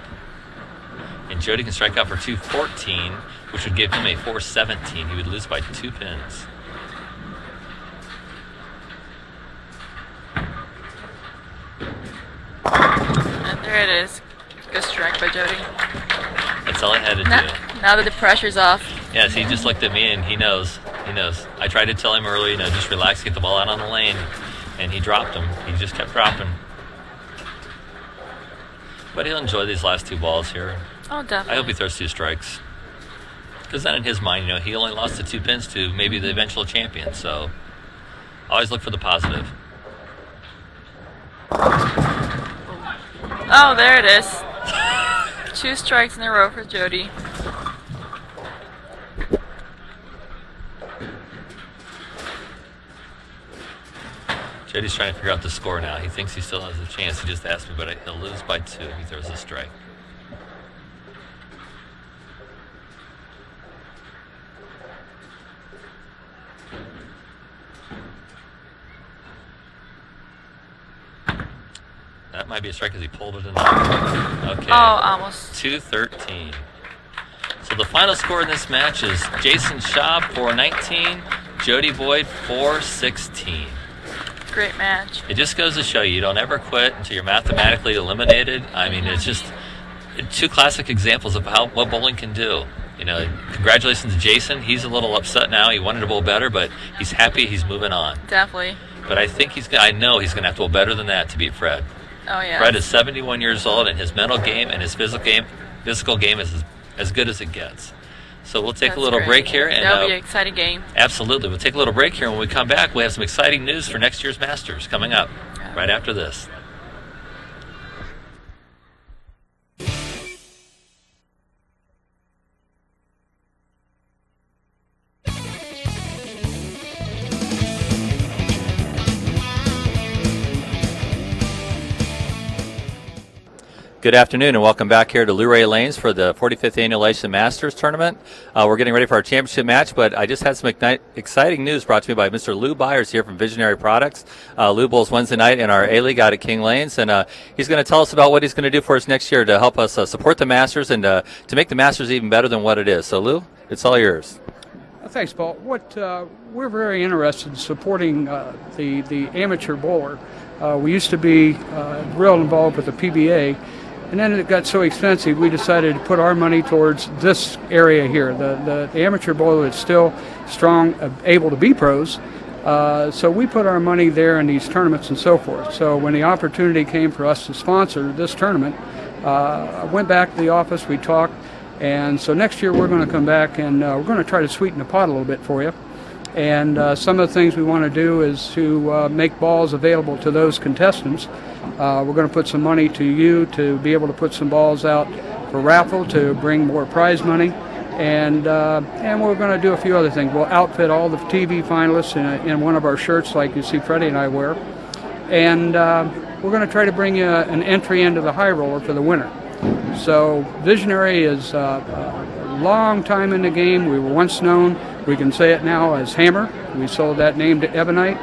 And Jody can strike out for 214, which would give him a 417. He would lose by 2 pins. And there it is. Good strike by Jody. That's all I had to do. Now that the pressure's off. Yes, he just looked at me and he knows. He knows. I tried to tell him early, you know, just relax, get the ball out on the lane, and he dropped him. He just kept dropping. But he'll enjoy these last 2 balls here. Oh, definitely. I hope he throws 2 strikes. Because then in his mind, you know, he only lost the 2 pins to maybe the eventual champion. So always look for the positive. Oh, there it is. 2 strikes in a row for Jody. Jody's trying to figure out the score now. He thinks he still has a chance. He just asked me, but he'll lose by 2 if he throws a strike. That might be a strike because he pulled it in. Okay. Oh, almost. 213. So the final score in this match is Jason Schaub 419, Jody Boyd 416. Great match. It just goes to show you don't ever quit until you're mathematically eliminated. I mean, it's just 2 classic examples of what bowling can do. You know, congratulations to Jason. He's a little upset now. He wanted to bowl better, but he's happy. He's moving on. Definitely. But I think I know he's going to have to bowl better than that to beat Fred. Oh, yeah. Fred is 71 years old, and his mental game and his physical game is as good as it gets. So we'll take a little break here. And that'll be an exciting game. Absolutely. We'll take a little break here, and when we come back, we have some exciting news for next year's Masters coming up. All right after this. Good afternoon and welcome back here to Loray Lanes for the 45th Annual Ashland Masters Tournament. We're getting ready for our championship match, but I just had some exciting news brought to me by Mr. Lou Byers here from Visionary Products. Lou bowls Wednesday night in our A-League out at King Lanes, and he's going to tell us about what he's going to do for us next year to help us support the Masters and to make the Masters even better than what it is. So, Lou, it's all yours. Thanks, Paul. We're very interested in supporting the amateur bowler. We used to be real involved with the PBA. And then it got so expensive, we decided to put our money towards this area here. The amateur bowler is still strong, able to be pros. So we put our money there in these tournaments and so forth. So when the opportunity came for us to sponsor this tournament, I went back to the office, we talked, and so next year we're going to come back and we're going to try to sweeten the pot a little bit for you. And some of the things we want to do is to make balls available to those contestants. We're going to put some money to you to be able to put some balls out for raffle to bring more prize money. And we're going to do a few other things. We'll outfit all the TV finalists in one of our shirts like you see Freddie and I wear. And we're going to try to bring you an entry into the high roller for the winner. So Visionary is a long time in the game. We were once known, we can say it now, as Hammer. We sold that name to Ebonite.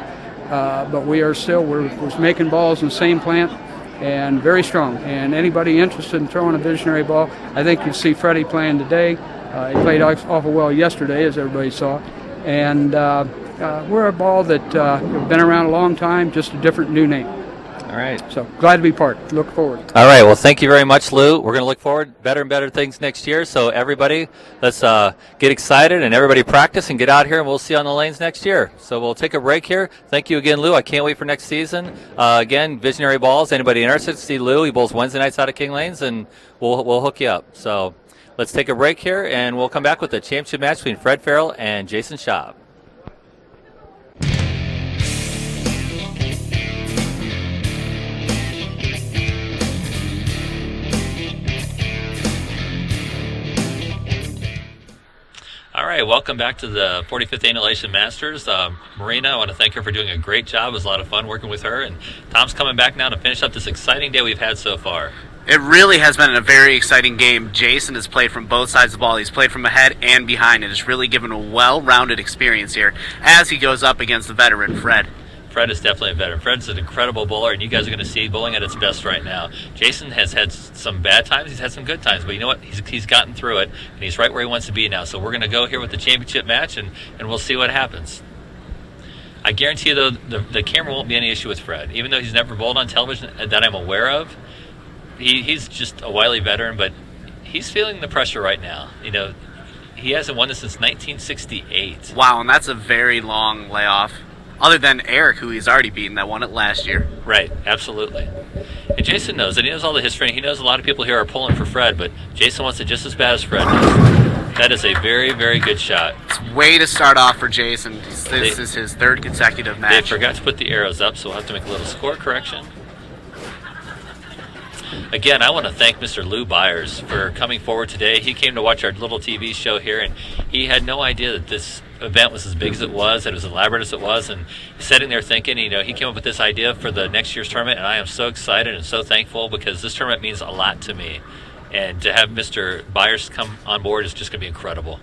But we are still, we're making balls in the same plant and very strong. And anybody interested in throwing a Visionary ball, I think you see Freddie playing today. He played awful well yesterday, as everybody saw. And we're a ball that has been around a long time, just a different new name. All right. So glad to be part. Look forward. All right. Well, thank you very much, Lou. We're going to look forward to better and better things next year. So everybody, let's get excited and everybody practice and get out here, and we'll see you on the lanes next year. So we'll take a break here. Thank you again, Lou. I can't wait for next season. Again, Visionary Balls. Anybody interested to see Lou? He bowls Wednesday nights out of King Lanes, and we'll hook you up. So let's take a break here, and we'll come back with the championship match between Fred Farrell and Jason Schaub. All right, welcome back to the 45th Annual Ashland Masters. Marina, I want to thank her for doing a great job. It was a lot of fun working with her. And Tom's coming back now to finish up this exciting day we've had so far. It really has been a very exciting game. Jason has played from both sides of the ball. He's played from ahead and behind, and has really given a well-rounded experience here as he goes up against the veteran, Fred. Fred is definitely a veteran. Fred's an incredible bowler, and you guys are going to see bowling at its best right now. Jason has had some bad times. He's had some good times, but you know what? He's gotten through it, and he's right where he wants to be now. So we're going to go here with the championship match, and we'll see what happens. I guarantee you, though, the camera won't be any issue with Fred. Even though he's never bowled on television that I'm aware of, he's just a wily veteran, but he's feeling the pressure right now. You know, he hasn't won this since 1968. Wow, and that's a very long layoff. Other than Eric, who he's already beaten, that won it last year. Right, absolutely. And Jason knows, and he knows all the history. He knows a lot of people here are pulling for Fred, but Jason wants it just as bad as Fred does. That is a very, very good shot. It's way to start off for Jason. This is his third consecutive match. They forgot to put the arrows up, so we'll have to make a little score correction. Again, I want to thank Mr. Lou Byers for coming forward today. He came to watch our little TV show here, and he had no idea that this event was as big as it was, that it was elaborate as it was, and sitting there thinking, you know, he came up with this idea for the next year's tournament, and I am so excited and so thankful because this tournament means a lot to me. And to have Mr. Byers come on board is just going to be incredible.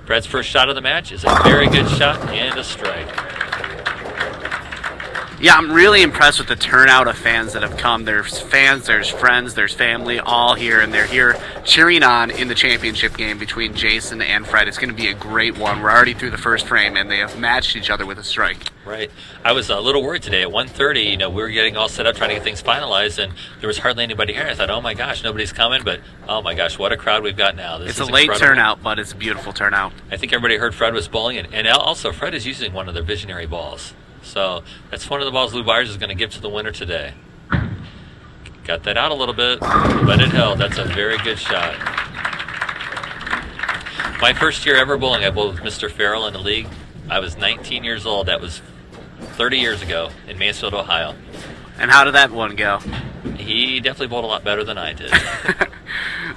Fred's first shot of the match is a very good shot and a strike. Yeah, I'm really impressed with the turnout of fans that have come. There's fans, there's friends, there's family, all here, and they're here cheering on in the championship game between Jason and Fred. It's going to be a great one. We're already through the first frame, and they have matched each other with a strike. Right. I was a little worried today. At 1:30, you know, we were getting all set up trying to get things finalized, and there was hardly anybody here. I thought, oh my gosh, nobody's coming, but oh my gosh, what a crowd we've got now. This it's is a late incredible. turnout, but it's a beautiful turnout. I think everybody heard Fred was bowling, and also Fred is using one of their Visionary balls. So that's one of the balls Lou Byers is going to give to the winner today. Got that out a little bit, but it held. That's a very good shot. My first year ever bowling, I bowled with Mr. Farrell in the league. I was 19 years old. That was 30 years ago in Mansfield, Ohio. And how did that one go? He definitely bowled a lot better than I did.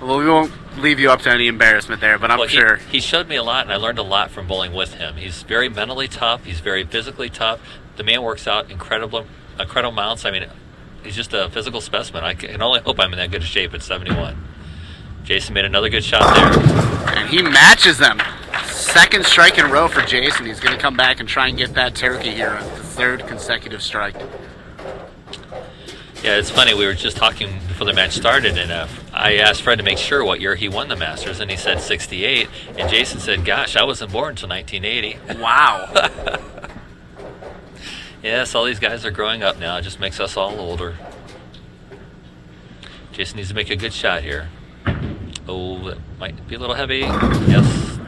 Well, we won't leave you up to any embarrassment there, but I'm sure. He showed me a lot, and I learned a lot from bowling with him. He's very mentally tough. He's very physically tough. The man works out incredible amounts. I mean, he's just a physical specimen. I can only hope I'm in that good shape at 71. Jason made another good shot there. And he matches them. Second strike in a row for Jason. He's going to come back and try and get that turkey here on the third consecutive strike. Yeah, it's funny. We were just talking before the match started, and I asked Fred to make sure what year he won the Masters, and he said 68. And Jason said, gosh, I wasn't born until 1980. Wow. Yes, all these guys are growing up now. It just makes us all older. Jason needs to make a good shot here. Oh, that might be a little heavy. Yes.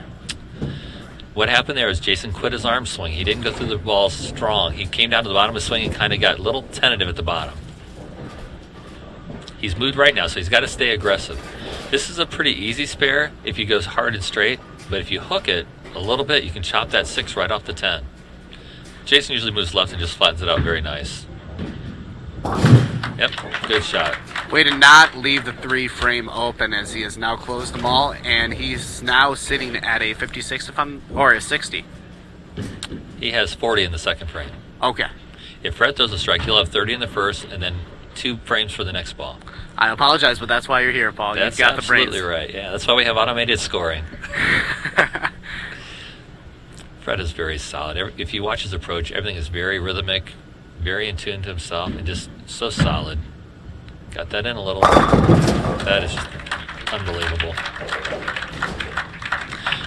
What happened there is Jason quit his arm swing. He didn't go through the ball strong. He came down to the bottom of the swing and kind of got a little tentative at the bottom. He's moved right now, so he's got to stay aggressive. This is a pretty easy spare if he goes hard and straight, but if you hook it a little bit, you can chop that 6 right off the 10. Jason usually moves left and just flattens it out very nice. Yep, good shot. Way to not leave the 3 frame open, as he has now closed them all, and he's now sitting at a 56 or a 60. He has 40 in the second frame. Okay. If Fred throws a strike, he'll have 30 in the first, and then 2 frames for the next ball. I apologize, but that's why you're here, Paul. That's You've got the brains. absolutely right. Yeah, that's why we have automated scoring. Fred is very solid. If you watch his approach, everything is very rhythmic, very in tune to himself, and just so solid. Got that in a little. That is just unbelievable.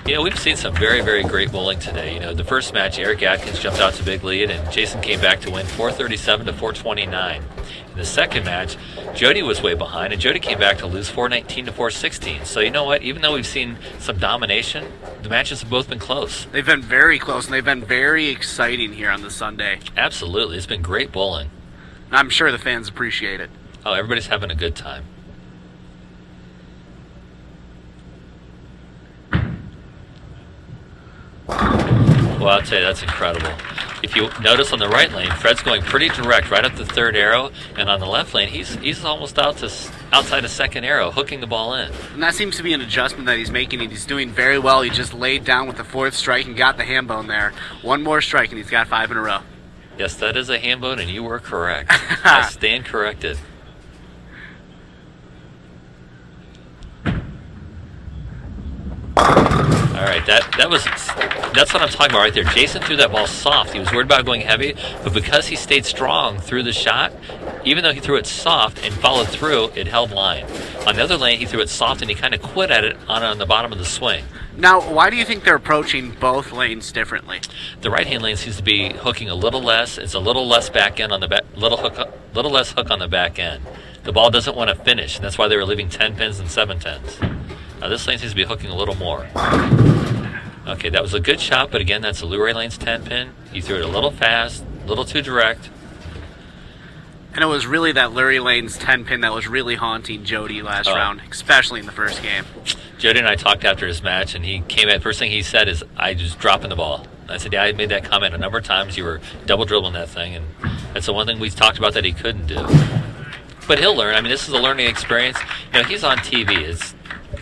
You know, we've seen some very, very great bowling today. You know, the first match, Eric Atkins jumped out to big lead, and Jason came back to win 437 to 429. In the second match, Jody was way behind, and Jody came back to lose 419 to 416. So you know what? Even though we've seen some domination, the matches have both been close. They've been very close, and they've been very exciting here on the Sunday. Absolutely. It's been great bowling. And I'm sure the fans appreciate it. Oh, everybody's having a good time. Well, I'll tell you, that's incredible. If you notice on the right lane, Fred's going pretty direct right up the third arrow, and on the left lane, he's almost outside a second arrow, hooking the ball in. And that seems to be an adjustment that he's making, and he's doing very well. He just laid down with the 4th strike and got the ham bone there. One more strike, and he's got 5 in a row. Yes, that is a ham bone, and you were correct. I stand corrected. All right, that's what I'm talking about right there. Jason threw that ball soft. He was worried about going heavy, but because he stayed strong through the shot, even though he threw it soft and followed through, it held line. On the other lane, he threw it soft and he kind of quit at it on the bottom of the swing. Now, why do you think they're approaching both lanes differently? The right-hand lane seems to be hooking a little less. It's a little less back end on the back, little less hook on the back end. The ball doesn't want to finish, and that's why they were leaving 10 pins and 7 tens. Now this lane seems to be hooking a little more. Okay, that was a good shot, but again, that's a Loray lane's 10 pin. He threw it a little fast, a little too direct. And it was really that Loray lane's 10 pin that was really haunting Jody last round, especially in the first game. Jody and I talked after his match, and he came at first thing he said is, "I just dropping the ball." I said, "Yeah, I made that comment a number of times. You were double dribbling that thing," and that's the one thing we talked about that he couldn't do. But he'll learn. I mean, this is a learning experience. You know, he's on TV.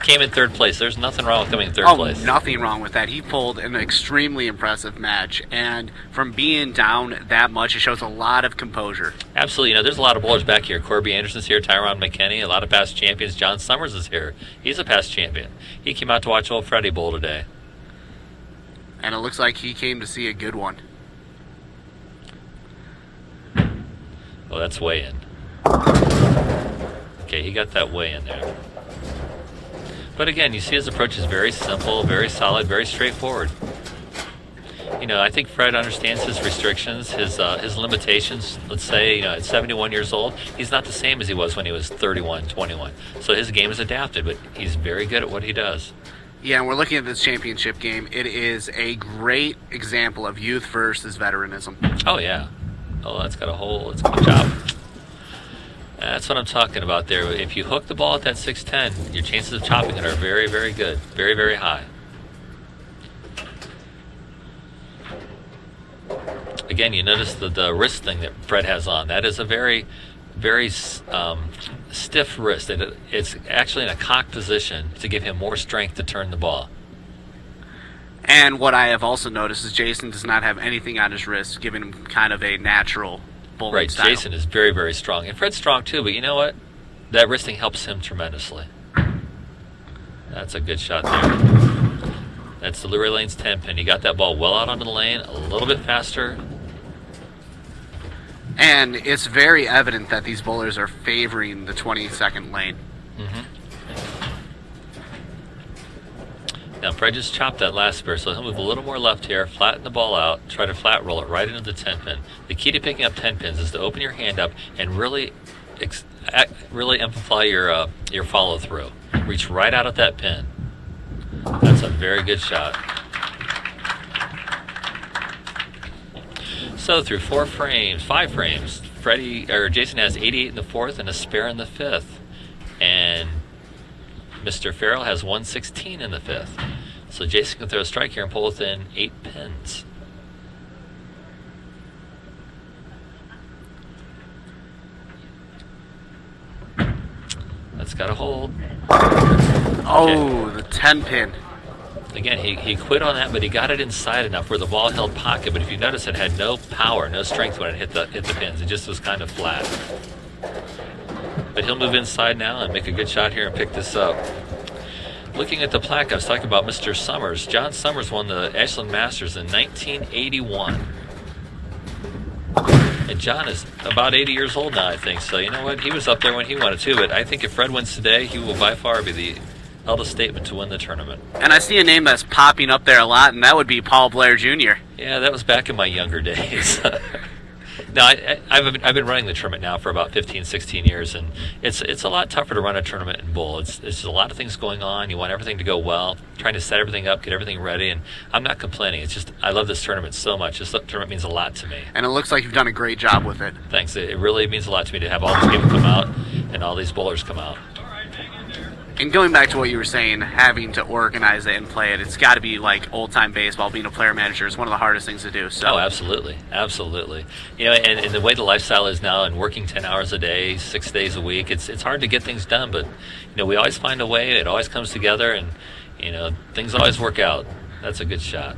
Came in 3rd place. There's nothing wrong with coming in 3rd place. Nothing wrong with that. He pulled an extremely impressive match, and from being down that much, it shows a lot of composure. Absolutely. You know, there's a lot of bowlers back here. Corby Anderson's here, Tyron McKinney, a lot of past champions. John Summers is here. He's a past champion. He came out to watch old Freddie bowl today. And it looks like he came to see a good one. Oh, that's way in. Okay, he got that way in there. But again, you see his approach is very simple, very solid, very straightforward. You know, I think Fred understands his restrictions, his limitations. Let's say, you know, at 71 years old, he's not the same as he was when he was 31, 21. So his game is adapted, but he's very good at what he does. Yeah, and we're looking at this championship game. It is a great example of youth versus veteranism. Oh, yeah. Oh, that's got a hole. It's got a chop. That's what I'm talking about there. If you hook the ball at that 610, your chances of chopping it are very, very good. Very, very high. Again, you notice the wrist thing that Fred has on. That is a very stiff wrist. It's actually in a cocked position to give him more strength to turn the ball. And what I have also noticed is Jason does not have anything on his wrist, giving him kind of a natural bowling style. Right, Jason is very, very strong. And Fred's strong too, but you know what? That wristing helps him tremendously. That's a good shot there. That's the Loray Lanes 10-pin. He got that ball well out onto the lane, a little bit faster. And it's very evident that these bowlers are favoring the 22nd lane. Now Fred just chopped that last spare, so he'll move a little more left here, flatten the ball out, try to flat roll it right into the 10-pin. The key to picking up 10 pins is to open your hand up and really amplify your follow through. Reach right out at that pin. That's a very good shot. So through 5 frames, Jason has 88 in the 4th and a spare in the 5th, and Mr. Farrell has 116 in the 5th. So Jason can throw a strike here and pull within 8 pins. That's got to hold. Oh, okay. The 10-pin. Again, he quit on that, but he got it inside enough where the ball held pocket. But if you notice, it had no power, no strength when it hit the pins. It just was kind of flat. But he'll move inside now and make a good shot here and pick this up. Looking at the plaque, I was talking about Mr. Summers. John Summers won the Ashland Masters in 1981. And John is about 80 years old now, I think. So you know what? He was up there when he won it too. But I think if Fred wins today, he will by far be the eldest statement to win the tournament. And I see a name that's popping up there a lot, and that would be Paul Blair Jr. Yeah, that was back in my younger days. No, I've been running the tournament now for about 15, 16 years, and it's a lot tougher to run a tournament in bowl. It's a lot of things going on. You want everything to go well, trying to set everything up, get everything ready, and I'm not complaining. It's just I love this tournament so much. This tournament means a lot to me. And it looks like you've done a great job with it. Thanks. It really means a lot to me to have all these people come out and all these bowlers come out. And going back to what you were saying, having to organize it and play it, it's got to be like old-time baseball. Being a player manager is one of the hardest things to do. So. Oh, absolutely. Absolutely. You know, and the way the lifestyle is now and working 10 hours a day, 6 days a week, it's hard to get things done. But, you know, we always find a way. It always comes together, and, you know, things always work out. That's a good shot.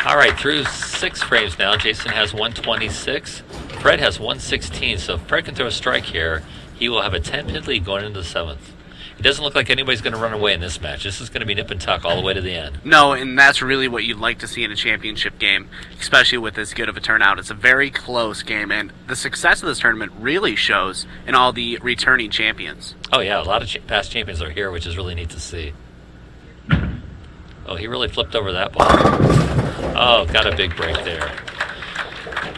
All right, through 6 frames now, Jason has 126. Fred has 116. So if Fred can throw a strike here, he will have a 10-pin lead going into the 7th. It doesn't look like anybody's going to run away in this match. This is going to be nip and tuck all the way to the end. No, and that's really what you'd like to see in a championship game, especially with this good of a turnout. It's a very close game, and the success of this tournament really shows in all the returning champions. Oh, yeah, a lot of past champions are here, which is really neat to see. Oh, he really flipped over that ball. Oh, got a big break there.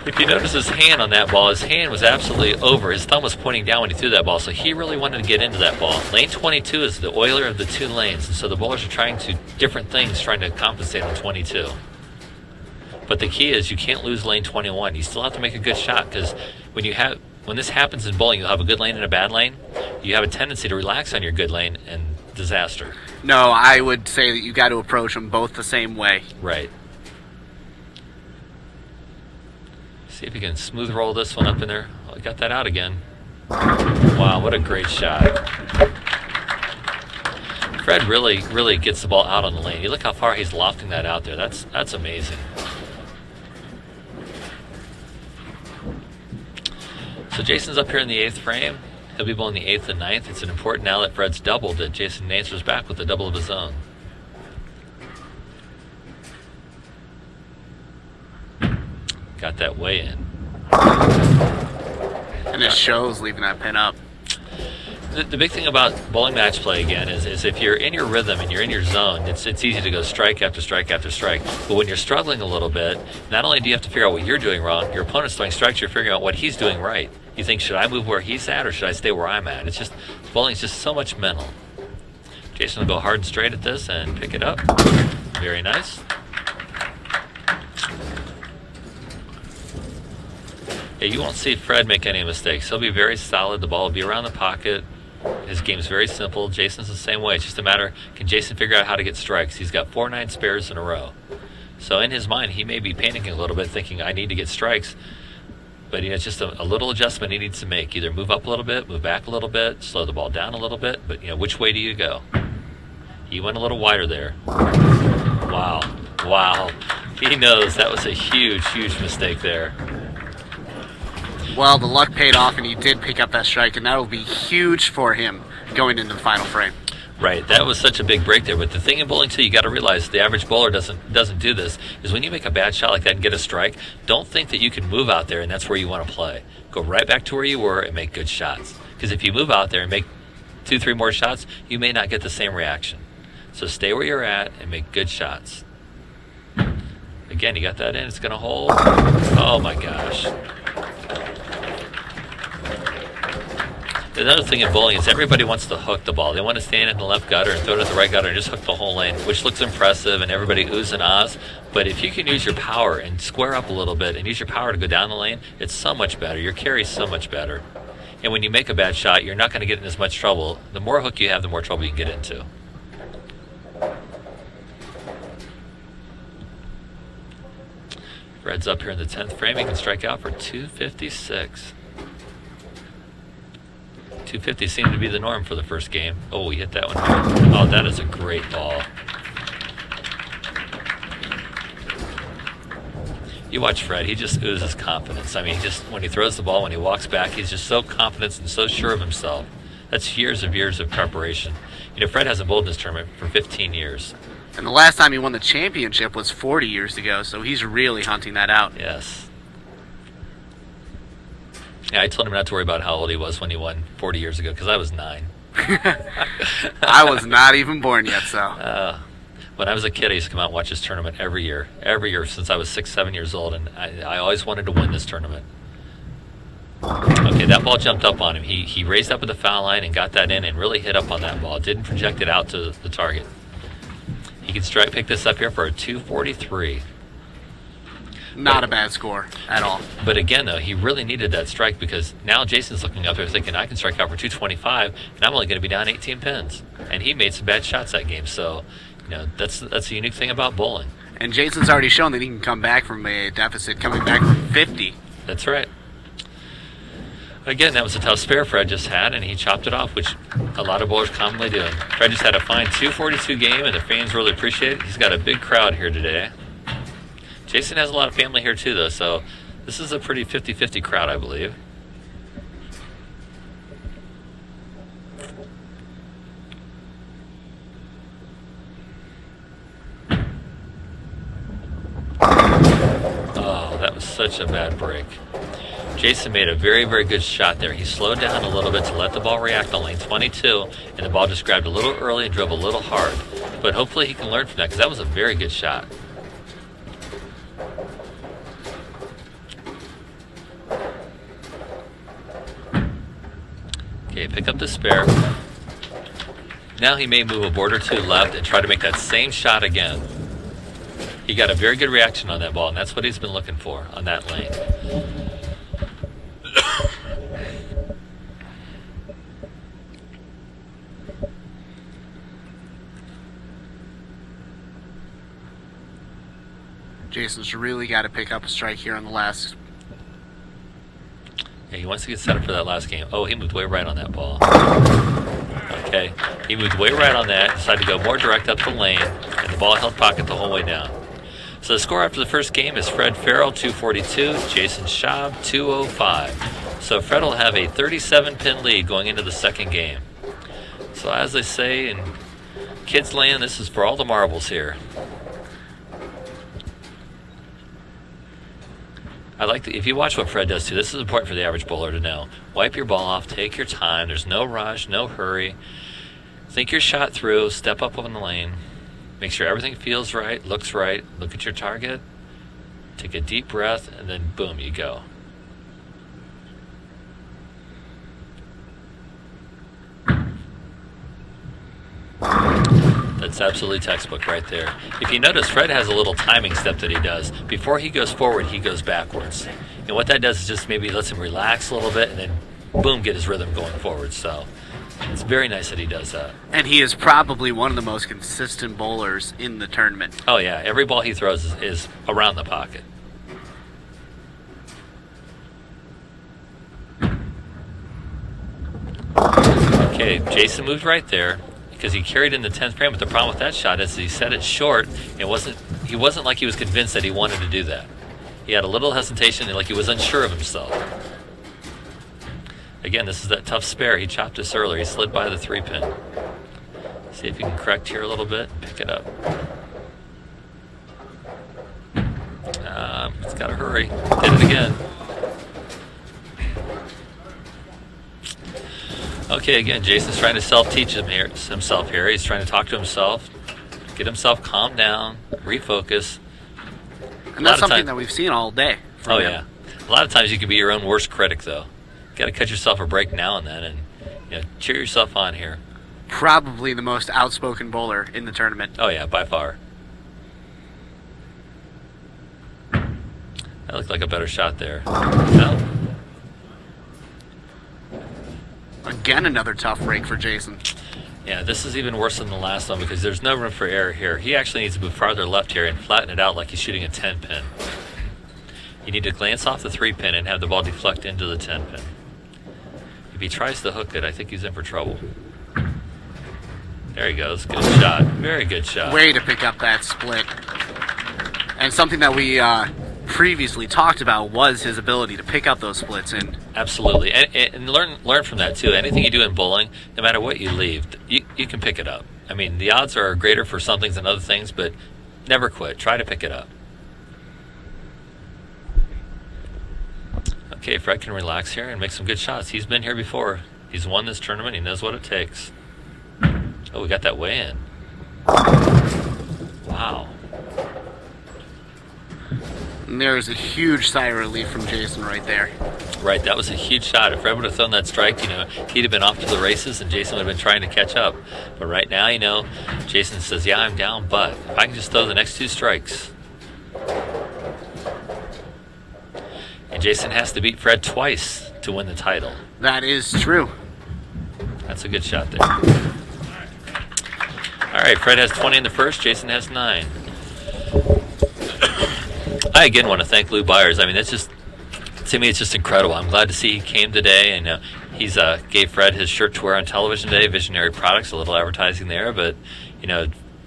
If you notice his hand on that ball, his hand was absolutely over. His thumb was pointing down when he threw that ball, so he really wanted to get into that ball. Lane 22 is the oiler of the 2 lanes, and so the bowlers are trying different things, trying to compensate on 22. But the key is you can't lose lane 21. You still have to make a good shot, because when this happens in bowling, you'll have a good lane and a bad lane. You have a tendency to relax on your good lane and disaster. No, I would say that you got to approach them both the same way. Right. See if you can smooth roll this one up in there. Oh, he got that out again. Wow, what a great shot. Fred really gets the ball out on the lane. You look how far he's lofting that out there. That's amazing. So Jason's up here in the 8th frame. He'll be bowling the 8th and 9th. It's an important now that Fred's doubled that Jason answers back with a double of his own. Got that way in. And it shows leaving that pin up. The big thing about bowling match play, again, is if you're in your rhythm and you're in your zone, it's easy to go strike after strike after strike. But when you're struggling a little bit, not only do you have to figure out what you're doing wrong, your opponent's throwing strikes, you're figuring out what he's doing right. You think, should I move where he's at or should I stay where I'm at? It's just, bowling's just so much mental. Jason will go hard and straight at this and pick it up. Very nice. Yeah, you won't see Fred make any mistakes. He'll be very solid. The ball will be around the pocket. His game's very simple. Jason's the same way. It's just a matter, can Jason figure out how to get strikes? He's got 4 9 spares in a row. So in his mind, he may be panicking a little bit, thinking, I need to get strikes. But it's just a little adjustment he needs to make. Either move up a little bit, move back a little bit, slow the ball down a little bit. But, which way do you go? He went a little wider there. Wow. Wow. He knows that was a huge, huge mistake there. Well, the luck paid off, and he did pick up that strike, and that will be huge for him going into the final frame. Right, that was such a big break there. But the thing in bowling too, you got to realize the average bowler doesn't do this. Is when you make a bad shot like that and get a strike, don't think that you can move out there and that's where you want to play. Go right back to where you were and make good shots. Because if you move out there and make 2-3 more shots, you may not get the same reaction. So stay where you're at and make good shots. Again, you got that in. It's going to hold. Oh my gosh. Another thing in bowling is everybody wants to hook the ball. They want to stand in the left gutter and throw it at the right gutter and just hook the whole lane, which looks impressive and everybody oohs and ahs. But if you can use your power and square up a little bit and use your power to go down the lane, it's so much better. Your carry's so much better. And when you make a bad shot, you're not going to get in as much trouble. The more hook you have, the more trouble you can get into. Fred's up here in the 10th frame. He can strike out for 256. 250 seemed to be the norm for the first game. Oh, we hit that one. Oh, that is a great ball. You watch Fred, he just oozes confidence. I mean, when he throws the ball, when he walks back, he's just so confident and so sure of himself. That's years of preparation. Fred hasn't bowled in this tournament for 15 years. And the last time he won the championship was 40 years ago, so he's really hunting that out. Yes. Yeah, I told him not to worry about how old he was when he won 40 years ago, because I was 9. I was not even born yet, so. When I was a kid, I used to come out and watch this tournament every year since I was 6, 7 years old, and I always wanted to win this tournament. Okay, that ball jumped up on him. He raised up at the foul line and got that in and really hit up on that ball. Didn't project it out to the target. He can pick this up here for a 243. Not a bad score at all. But again, though, he really needed that strike because now Jason's looking up there thinking, I can strike out for 225, and I'm only going to be down 18 pins. And he made some bad shots that game, so that's a unique thing about bowling. And Jason's already shown that he can come back from a deficit, coming back from 50. That's right. Again, that was a tough spare Fred just had, and he chopped it off, which a lot of bowlers commonly do. Fred just had a fine 242 game, and the fans really appreciate it. He's got a big crowd here today. Jason has a lot of family here too, though, so this is a pretty 50-50 crowd, I believe. Oh, that was such a bad break. Jason made a very, very good shot there. He slowed down a little bit to let the ball react on lane 22, and the ball just grabbed a little early and drove a little hard. But hopefully he can learn from that, because that was a very good shot. Okay, pick up the spare. Now he may move a board or two left and try to make that same shot again. He got a very good reaction on that ball, and that's what he's been looking for on that lane. Jason's really got to pick up a strike here on the last. Yeah, he wants to get set up for that last game. Oh, he moved way right on that ball. Okay, he moved way right on that, decided to go more direct up the lane, and the ball held pocket the whole way down. So the score after the first game is Fred Farrell, 242, Jason Schaub, 205. So Fred will have a 37-pin lead going into the second game. So as they say in kids land, this is for all the marbles here. If you watch what Fred does too, this is important for the average bowler to know. Wipe your ball off, take your time, there's no rush, no hurry. Think your shot through, step up on the lane. Make sure everything feels right, looks right, look at your target, take a deep breath, and then boom, you go. That's absolutely textbook right there. If you notice, Fred has a little timing step that he does. Before he goes forward, he goes backwards. And what that does is just maybe lets him relax a little bit and then boom, get his rhythm going forward. So It's very nice that he does that. And he is probably one of the most consistent bowlers in the tournament. Oh yeah, every ball he throws is around the pocket. Okay, Jason moved right there because he carried in the 10th frame, but the problem with that shot is he set it short. He wasn't like he was convinced that he wanted to do that. He had a little hesitation, like he was unsure of himself. Again, this is that tough spare. He chopped this earlier. He slid by the 3-pin. See if you can correct here a little bit. Pick it up. It's got to hurry. Hit it again. Okay, again, Jason's trying to self-teach himself here. He's trying to talk to himself, get himself calmed down, refocus. And that's something that we've seen all day. Oh, yeah. A lot of times you can be your own worst critic, though. Got to cut yourself a break now and then and cheer yourself on here. Probably the most outspoken bowler in the tournament. Oh, yeah, by far. That looked like a better shot there. No? Again, another tough break for Jason. Yeah, this is even worse than the last one because there's no room for error here. He actually needs to move farther left here and flatten it out like he's shooting a 10-pin. You need to glance off the 3-pin and have the ball deflect into the 10-pin. If he tries to hook it, I think he's in for trouble. There he goes. Good shot. Very good shot. Way to pick up that split. And something that we previously talked about was his ability to pick up those splits. And absolutely. And learn from that, too. Anything you do in bowling, no matter what you leave, you can pick it up. I mean, the odds are greater for some things than other things, but never quit. Try to pick it up. Okay, Fred can relax here and make some good shots. He's been here before. He's won this tournament. He knows what it takes. Oh, we got that way in. Wow. And there's a huge sigh of relief from Jason right there. Right, that was a huge shot. If Fred would have thrown that strike, he'd have been off to the races and Jason would have been trying to catch up. But right now, Jason says, yeah, I'm down, but if I can just throw the next 2 strikes. And Jason has to beat Fred twice to win the title. That is true. That's a good shot there. All right, Fred has 20 in the first. Jason has 9. I again want to thank Lou Byers. I mean, that's just, to me, it's just incredible. I'm glad to see he came today, and he's gave Fred his shirt to wear on television today. Visionary Products, a little advertising there, but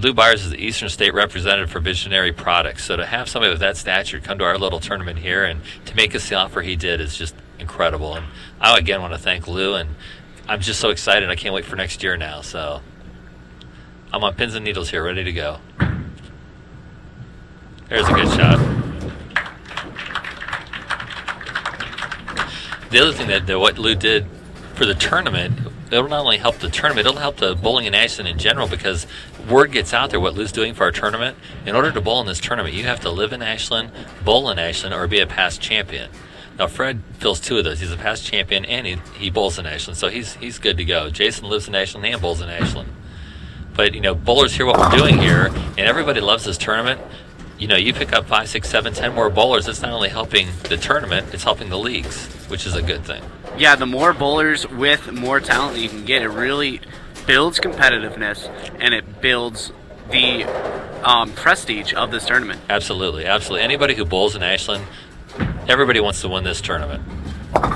Lou Byers is the Eastern State representative for Visionary Products. So to have somebody with that stature come to our little tournament here and to make us the offer he did is just incredible. And I again want to thank Lou, and I'm just so excited. I can't wait for next year now. So I'm on pins and needles here, ready to go. There's a good shot. The other thing that what Lou did for the tournament, it'll not only help the tournament, it'll help the bowling in Ashland in general, because word gets out there what Lou's doing for our tournament. In order to bowl in this tournament, you have to live in Ashland, bowl in Ashland, or be a past champion. Now, Fred fills 2 of those. He's a past champion, and he bowls in Ashland, so he's good to go. Jason lives in Ashland and bowls in Ashland. But, bowlers hear what we're doing here, and everybody loves this tournament. You pick up 5, 6, 7, 10 more bowlers, it's not only helping the tournament, it's helping the leagues, which is a good thing. Yeah, the more bowlers with more talent that you can get, it really builds competitiveness, and it builds the prestige of this tournament. Absolutely, absolutely. Anybody who bowls in Ashland, everybody wants to win this tournament.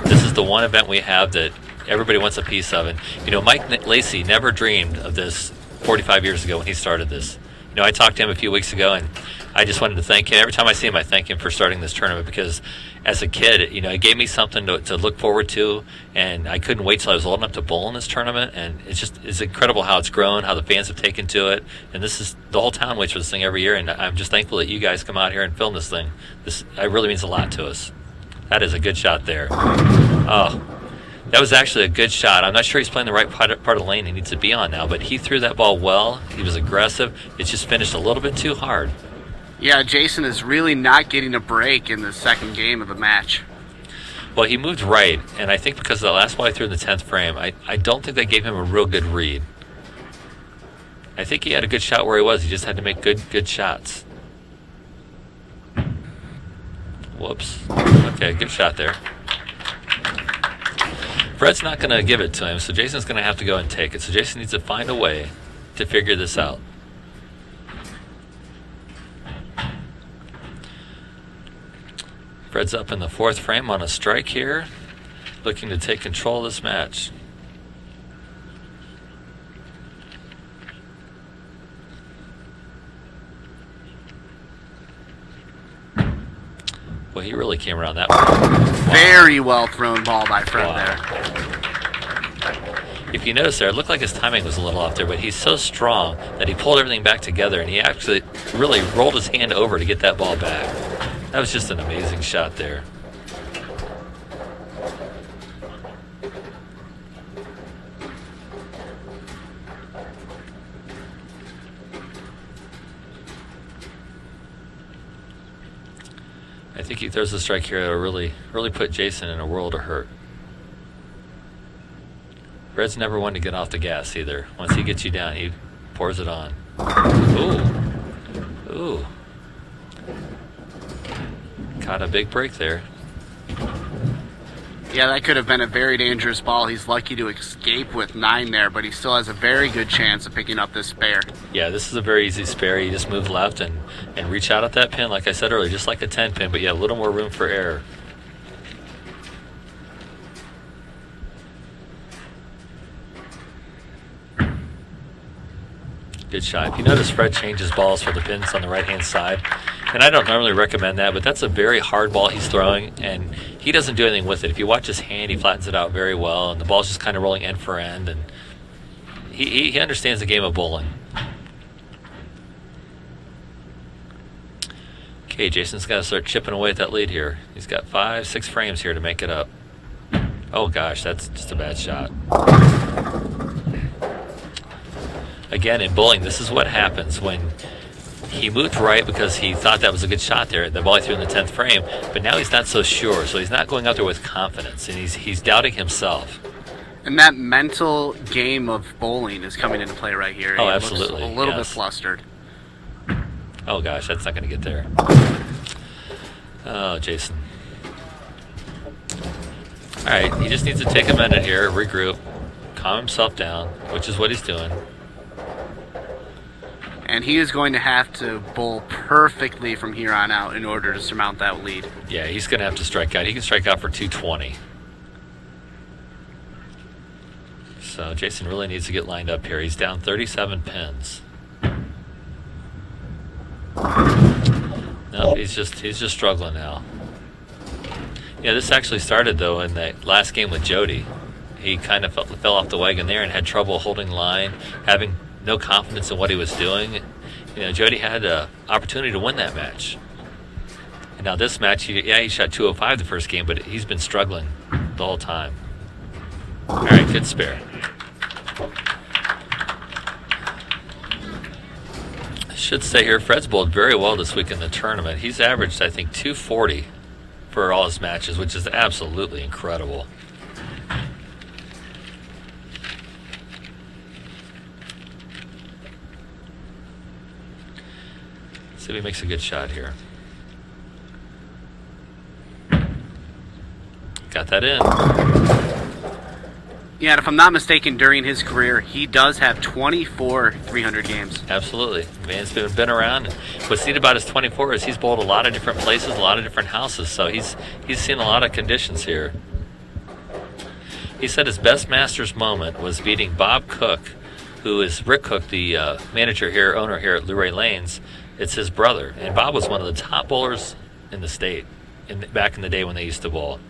This is the one event we have that everybody wants a piece of. And, Mike Lacey never dreamed of this 45 years ago when he started this. I talked to him a few weeks ago, and I just wanted to thank him. Every time I see him, I thank him for starting this tournament, because as a kid, it gave me something to look forward to, and I couldn't wait till I was old enough to bowl in this tournament. And it's incredible how it's grown, how the fans have taken to it, and the whole town waits for this thing every year. And I'm just thankful that you guys come out here and film this thing. It really means a lot to us. That is a good shot there. Oh, that was actually a good shot. I'm not sure he's playing the right part of the lane he needs to be on now, but he threw that ball well. He was aggressive. It's just finished a little bit too hard. Yeah, Jason is really not getting a break in the second game of the match. Well, he moved right, and I think because of the last ball he threw in the 10th frame, I don't think they gave him a real good read. I think he had a good shot where he was. He just had to make good shots. Whoops. Okay, good shot there. Fred's not going to give it to him, so Jason's going to have to go and take it. So Jason needs to find a way to figure this out. Fred's up in the 4th frame on a strike here, looking to take control of this match. Well, he really came around that one. Wow. Very well thrown ball by Fred there. If you notice there, it looked like his timing was a little off there, but he's so strong that he pulled everything back together, and he actually really rolled his hand over to get that ball back. That was just an amazing shot there. I think he throws the strike here to really put Jason in a world of hurt. Fred's never one to get off the gas either. Once he gets you down, he pours it on. Ooh. Ooh. Caught a big break there. Yeah, that could have been a very dangerous ball. He's lucky to escape with 9 there, but he still has a very good chance of picking up this spare. Yeah, this is a very easy spare. You just move left and reach out at that pin, like I said earlier, just like a 10 pin, but you have a little more room for error. Good shot. If you notice, Fred changes balls for the pins on the right-hand side, and I don't normally recommend that, but that's a very hard ball he's throwing, and he doesn't do anything with it. If you watch his hand, he flattens it out very well, and the ball's just kind of rolling end for end, and he understands the game of bowling. Okay, Jason's got to start chipping away at that lead here. He's got 5, 6 frames here to make it up. Oh gosh, that's just a bad shot. Again, in bowling, this is what happens when he moved right because he thought that was a good shot there, the ball he threw in the 10th frame, but now he's not so sure, so he's not going out there with confidence, and he's doubting himself. And that mental game of bowling is coming into play right here. Oh, absolutely. Looks a little bit flustered. Oh gosh, that's not going to get there. Oh, Jason. All right, he just needs to take a minute here, regroup, calm himself down, which is what he's doing. And he is going to have to bowl perfectly from here on out in order to surmount that lead. Yeah, he's going to have to strike out. He can strike out for 220. So Jason really needs to get lined up here. He's down 37 pins. No, he's just struggling now. Yeah, this actually started though in that last game with Jody. He kind of fell off the wagon there and had trouble holding line, having no confidence in what he was doing. You know, Jody had an opportunity to win that match. And now this match, he shot 205 the first game, but he's been struggling the whole time. All right, good spare. I should say here, Fred's bowled very well this week in the tournament. He's averaged, I think, 240 for all his matches, which is absolutely incredible. See if he makes a good shot here. Got that in. Yeah, and if I'm not mistaken, during his career, he does have 24 300 games. Absolutely. Man's been around. What's neat about his 24 is he's bowled a lot of different places, a lot of different houses, so he's seen a lot of conditions here. He said his best Masters moment was beating Bob Cook, who is Rick Cook, the manager here, owner here at Loray Lanes. It's his brother, and Bob was one of the top bowlers in the state back in the day when they used to bowl.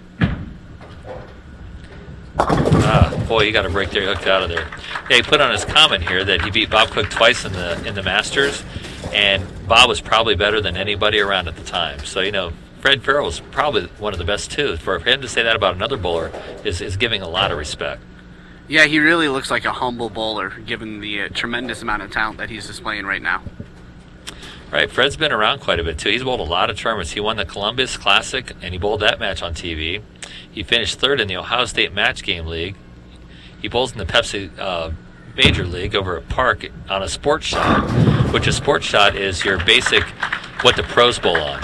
Boy, you got a break there. He hooked out of there. Yeah, he put on his comment here that he beat Bob Cook twice in the Masters, and Bob was probably better than anybody around at the time. So, you know, Fred Farrell was probably one of the best too. For him to say that about another bowler is giving a lot of respect. Yeah, he really looks like a humble bowler, given the tremendous amount of talent that he's displaying right now. Right, Fred's been around quite a bit too. He's bowled a lot of tournaments. He won the Columbus Classic, and he bowled that match on TV. He finished 3rd in the Ohio State Match Game League. He bowls in the Pepsi Major League over at Park on a sports shot, which a sports shot is your basic what the pros bowl on.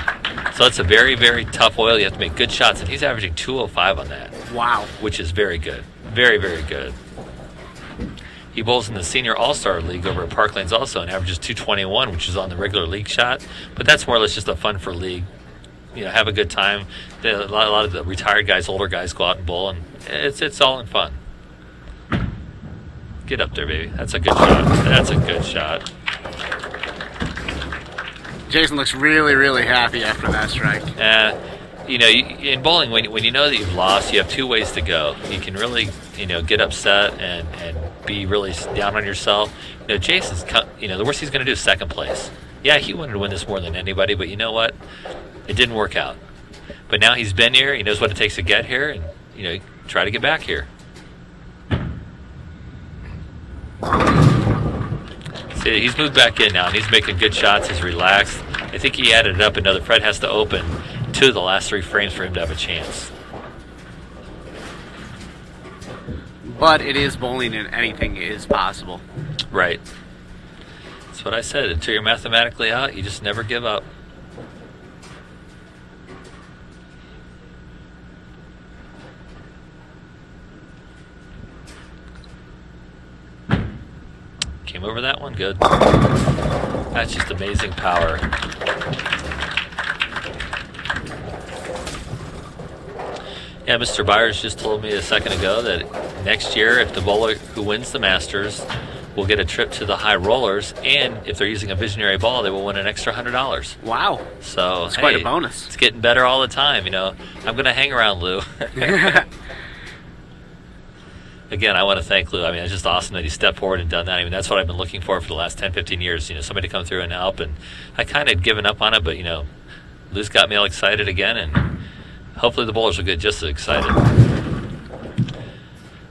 So it's a very, very tough oil. You have to make good shots, and he's averaging 205 on that. Wow. Which is very good. Very, very good. He bowls in the Senior All-Star League over at Parklands also and averages 221, which is on the regular league shot. But that's more or less just a fun for league. You know, have a good time. A lot of the retired guys, older guys go out and bowl, and it's all in fun. Get up there, baby. That's a good shot. That's a good shot. Jason looks really, really happy after that strike. You know, in bowling, when you know that you've lost, you have two ways to go. You can really, you know, get upset and be really down on yourself. You know, Jason's, you know, the worst he's going to do is second place. Yeah, he wanted to win this more than anybody, but you know what? It didn't work out. But now he's been here. He knows what it takes to get here, and you know, try to get back here. See, he's moved back in now, and he's making good shots. He's relaxed. I think he added up another. Fred has to open 2 of the last 3 frames for him to have a chance. But it is bowling, and anything is possible. Right. That's what I said. Until you're mathematically out, you just never give up. Came over that one, good. That's just amazing power. Yeah, Mr. Byers just told me a second ago that next year, if the bowler who wins the Masters will get a trip to the high rollers, and if they're using a visionary ball, they will win an extra $100. Wow. So, that's quite a bonus. It's getting better all the time, you know. I'm going to hang around Lou. Again, I want to thank Lou. I mean, it's just awesome that he stepped forward and done that. I mean, that's what I've been looking for the last 10, 15 years. You know, somebody to come through and help. And I kind of had given up on it, but, you know, Lou's got me all excited again, and hopefully the bowlers will get just as excited.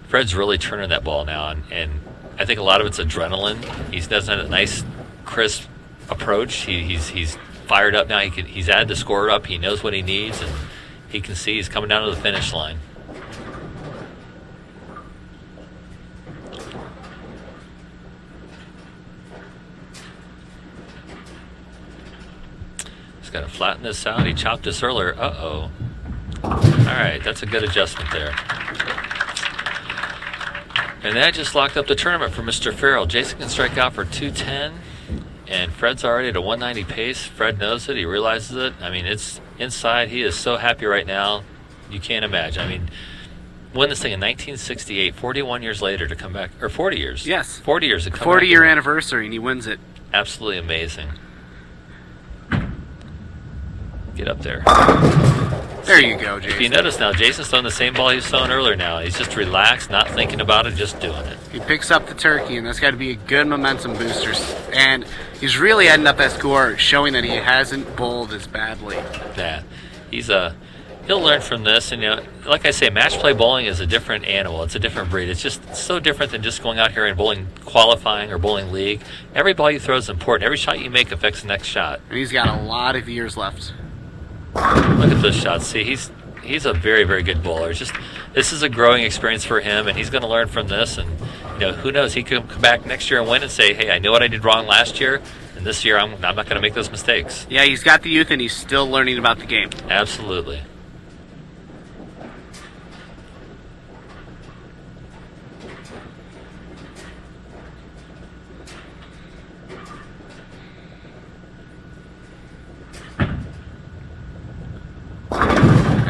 Fred's really turning that ball now, and I think a lot of it's adrenaline. He does a nice, crisp approach. He's fired up now. He's added the score up. He knows what he needs, and he can see he's coming down to the finish line. Got to flatten this out. He chopped this earlier. Uh-oh. All right, that's a good adjustment there. And that just locked up the tournament for Mr. Farrell. Jason can strike out for 210, and Fred's already at a 190 pace. Fred knows it. He realizes it. I mean, it's inside. He is so happy right now. You can't imagine. I mean, won this thing in 1968, 41 years later to come back, or 40 years. Yes. 40 years to come 40-year anniversary, and he wins it. Absolutely amazing. Get up there. There you go, Jason. If you notice now, Jason's throwing the same ball he was throwing earlier now. He's just relaxed, not thinking about it, just doing it. He picks up the turkey, and that's got to be a good momentum booster. And he's really adding up that score, showing that he hasn't bowled as badly. Yeah. He'll learn from this. And, you know, like I say, match play bowling is a different animal. It's a different breed. It's just so different than just going out here and bowling qualifying or bowling league. Every ball you throw is important. Every shot you make affects the next shot. And he's got a lot of years left. Look at those shots. See, he's a very, very good bowler. This is a growing experience for him, and he's going to learn from this. And you know, who knows? He could come back next year and win and say, "Hey, I know what I did wrong last year, and this year I'm not going to make those mistakes." Yeah, he's got the youth, and he's still learning about the game. Absolutely.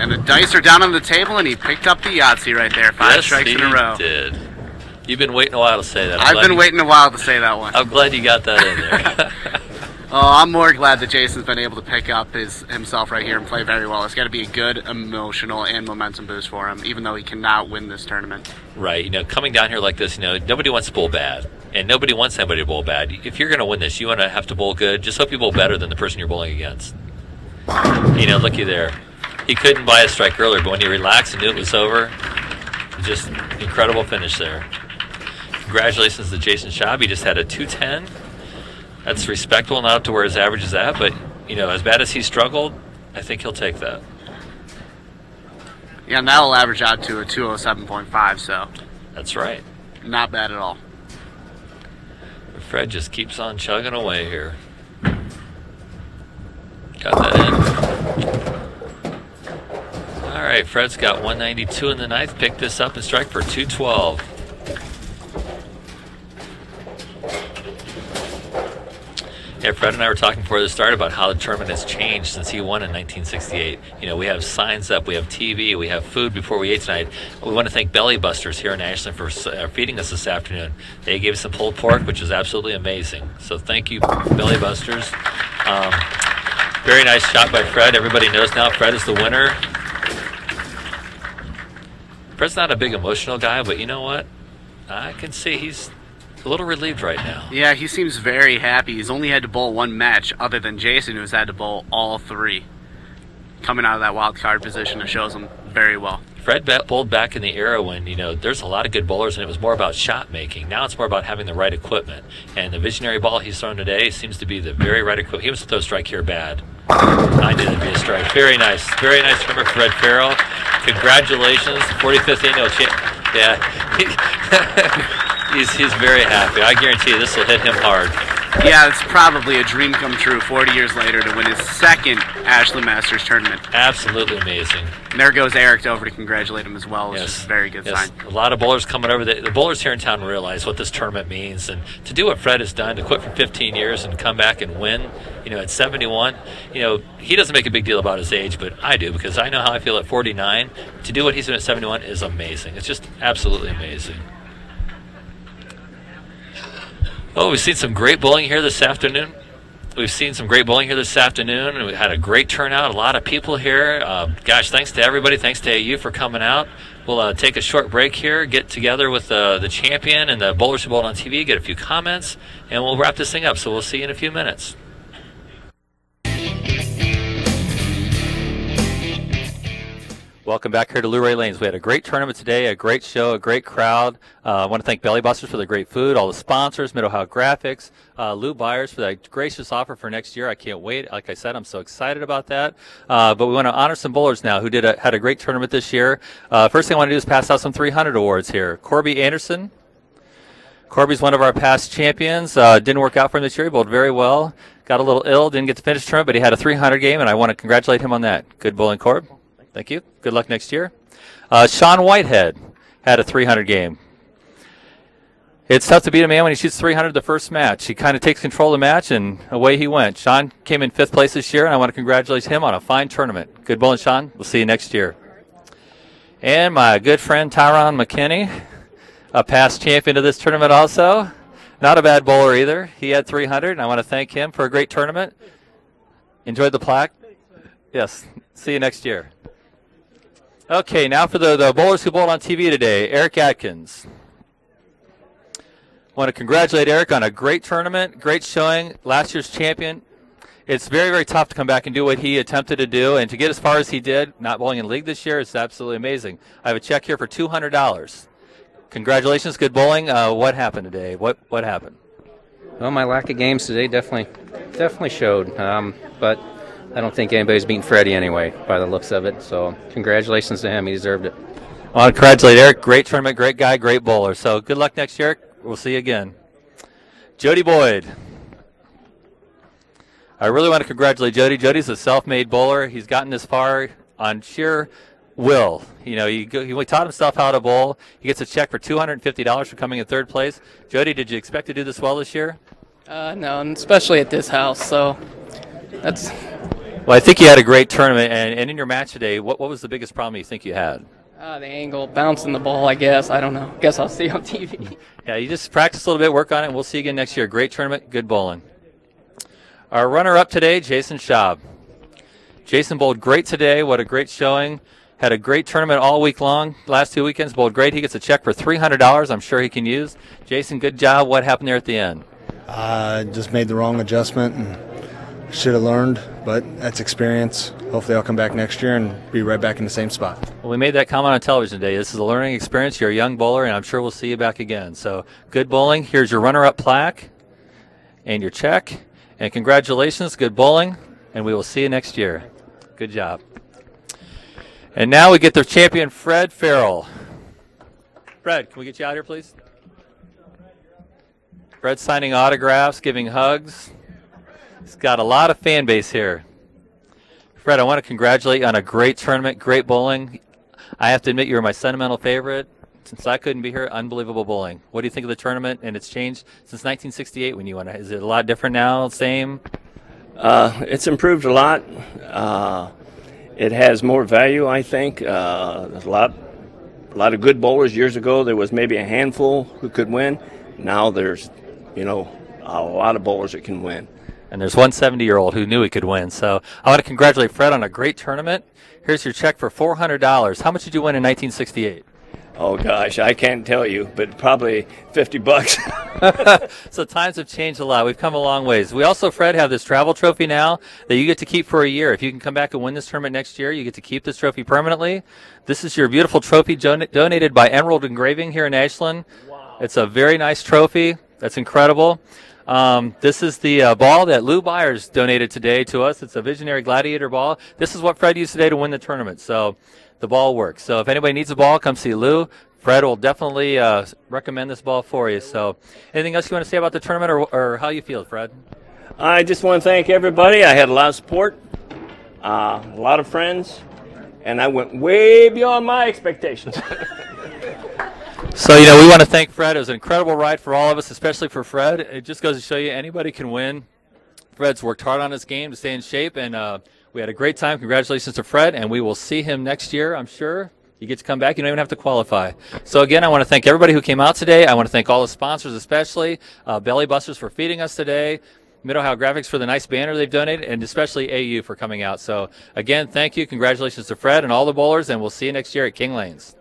And the dice are down on the table, and he picked up the Yahtzee right there. 5 strikes in a row. Did. You've been waiting a while to say that. I've been waiting a while to say that one. I'm glad you got that in there. Oh, I'm more glad that Jason's been able to pick up himself right here and play very well. It's got to be a good emotional and momentum boost for him, even though he cannot win this tournament. Right. You know, coming down here like this, you know, nobody wants to bowl bad. And nobody wants anybody to bowl bad. If you're going to win this, you want to have to bowl good. Just hope you bowl better than the person you're bowling against. You know, looky there. He couldn't buy a strike earlier, but when he relaxed and knew it was over, just incredible finish there. Congratulations to Jason Schaub. He just had a 210. That's respectable, not up to where his average is at, but, you know, as bad as he struggled, I think he'll take that. Yeah, and that'll average out to a 207.5, so. That's right. Not bad at all. Fred just keeps on chugging away here. Got that in. All right, Fred's got 192 in the ninth. Pick this up and strike for 212. Yeah, Fred and I were talking before the start about how the tournament has changed since he won in 1968. You know, we have signs up, we have TV, we have food before we ate tonight. We want to thank Belly Busters here in Ashland for feeding us this afternoon. They gave us some pulled pork, which is absolutely amazing. So thank you, Belly Busters. Very nice shot by Fred. Everybody knows now Fred is the winner. Fred's not a big emotional guy, but you know what? I can see he's a little relieved right now. Yeah, he seems very happy. He's only had to bowl one match other than Jason, who's had to bowl all three. Coming out of that wild card position, it shows him very well. Fred bowled back in the era when, you know, there's a lot of good bowlers and it was more about shot making. Now it's more about having the right equipment. And the visionary ball he's thrown today seems to be the very right equipment. He was to throw a strike here bad. I knew it'd be a strike. Very nice. Very nice number, Fred Farrell. Congratulations. 45th annual champ. Yeah. He's very happy. I guarantee you this will hit him hard. Yeah, it's probably a dream come true 40 years later to win his second Ashland Masters tournament. Absolutely amazing. And there goes Eric over to congratulate him as well, which Yes. is a very good sign. A lot of bowlers coming over. The bowlers here in town realize what this tournament means. And to do what Fred has done, to quit for 15 years and come back and win, you know, at 71, you know, he doesn't make a big deal about his age, but I do because I know how I feel at 49. To do what he's doing at 71 is amazing. It's just absolutely amazing. Oh, we've seen some great bowling here this afternoon. And we had a great turnout, a lot of people here. Gosh, thanks to everybody. Thanks to you for coming out. We'll take a short break here, get together with the champion and the bowlers who bowled on TV, get a few comments, and we'll wrap this thing up. So we'll see you in a few minutes. Welcome back here to Loray Lanes. We had a great tournament today, a great show, a great crowd. I want to thank Belly Busters for the great food, all the sponsors, Mid-Ohio Graphics, Lou Byers for that gracious offer for next year. I can't wait. Like I said, I'm so excited about that. But we want to honor some bowlers now who had a great tournament this year. First thing I want to do is pass out some 300 awards here. Corby Anderson. Corby's one of our past champions. Didn't work out for him this year. He bowled very well. Got a little ill, didn't get to finish the tournament, but he had a 300 game, and I want to congratulate him on that. Good bowling, Corb. Thank you. Good luck next year. Sean Whitehead had a 300 game. It's tough to beat a man when he shoots 300 the first match. He kind of takes control of the match, and away he went. Sean came in 5th place this year, and I want to congratulate him on a fine tournament. Good bowling, Sean. We'll see you next year. And my good friend Tyron McKinney, a past champion of this tournament also. Not a bad bowler either. He had 300, and I want to thank him for a great tournament. Enjoyed the plaque? Yes. See you next year. Okay, now for the bowlers who bowled on TV today. Eric Atkins. Want to congratulate Eric on a great tournament, great showing, last year's champion. It's very, very tough to come back and do what he attempted to do, and to get as far as he did, not bowling in league this year, is absolutely amazing. I have a check here for $200. Congratulations, good bowling. What happened today? What happened? Well, my lack of games today definitely showed, but I don't think anybody's beaten Freddie anyway, by the looks of it. So congratulations to him. He deserved it. I want to congratulate Eric. Great tournament, great guy, great bowler. So good luck next year, Eric. We'll see you again. Jody Boyd. I really want to congratulate Jody. Jody's a self-made bowler. He's gotten this far on sheer will. You know, he taught himself how to bowl. He gets a check for $250 for coming in 3rd place. Jody, did you expect to do this well this year? No, and especially at this house. So that's... Well, I think you had a great tournament, and in your match today, what was the biggest problem you think you had? the angle, bouncing the ball, I guess. I don't know. Guess I'll see on TV. Yeah, you just practice a little bit, work on it, and we'll see you again next year. Great tournament, good bowling. Our runner-up today, Jason Schaub. Jason bowled great today. What a great showing. Had a great tournament all week long. Last 2 weekends, bowled great. He gets a check for $300 I'm sure he can use. Jason, good job. What happened there at the end? Just made the wrong adjustment and should have learned, but that's experience. Hopefully I'll come back next year and be right back in the same spot. Well, we made that comment on television today. This is a learning experience. You're a young bowler, and I'm sure we'll see you back again. So good bowling. Here's your runner-up plaque and your check. And congratulations, good bowling, and we will see you next year. Good job. And now we get the champion, Fred Farrell. Fred, can we get you out here, please? Fred's signing autographs, giving hugs. He's got a lot of fan base here. Fred, I want to congratulate you on a great tournament, great bowling. I have to admit you were my sentimental favorite. Since I couldn't be here, unbelievable bowling. What do you think of the tournament? And it's changed since 1968 when you won it. Is it a lot different now? Same? It's improved a lot. It has more value, I think. There's a lot of good bowlers. Years ago, there was maybe a handful who could win. Now there's, a lot of bowlers that can win. And there's one 70-year-old who knew he could win. So I want to congratulate Fred on a great tournament. Here's your check for $400. How much did you win in 1968? Oh, gosh, I can't tell you, but probably $50. So times have changed a lot. We've come a long ways. We also, Fred, have this travel trophy now that you get to keep for a year. If you can come back and win this tournament next year, you get to keep this trophy permanently. This is your beautiful trophy donated by Emerald Engraving here in Ashland. Wow. It's a very nice trophy. That's incredible. This is the ball that Lou Byers donated today to us. It's a Visionary Gladiator ball. This is what Fred used today to win the tournament. So the ball works. So if anybody needs a ball, come see Lou. Fred will definitely recommend this ball for you. So anything else you want to say about the tournament or how you feel, Fred? I just want to thank everybody. I had a lot of support, a lot of friends, and I went way beyond my expectations. So, we want to thank Fred. It was an incredible ride for all of us, especially for Fred. It just goes to show you anybody can win. Fred's worked hard on his game to stay in shape, and we had a great time. Congratulations to Fred, and we will see him next year, I'm sure. You get to come back. You don't even have to qualify. So, again, I want to thank everybody who came out today. I want to thank all the sponsors, especially Belly Busters for feeding us today, Mid-Ohio Graphics for the nice banner they've donated, and especially AU for coming out. So, again, thank you. Congratulations to Fred and all the bowlers, and we'll see you next year at King Lanes.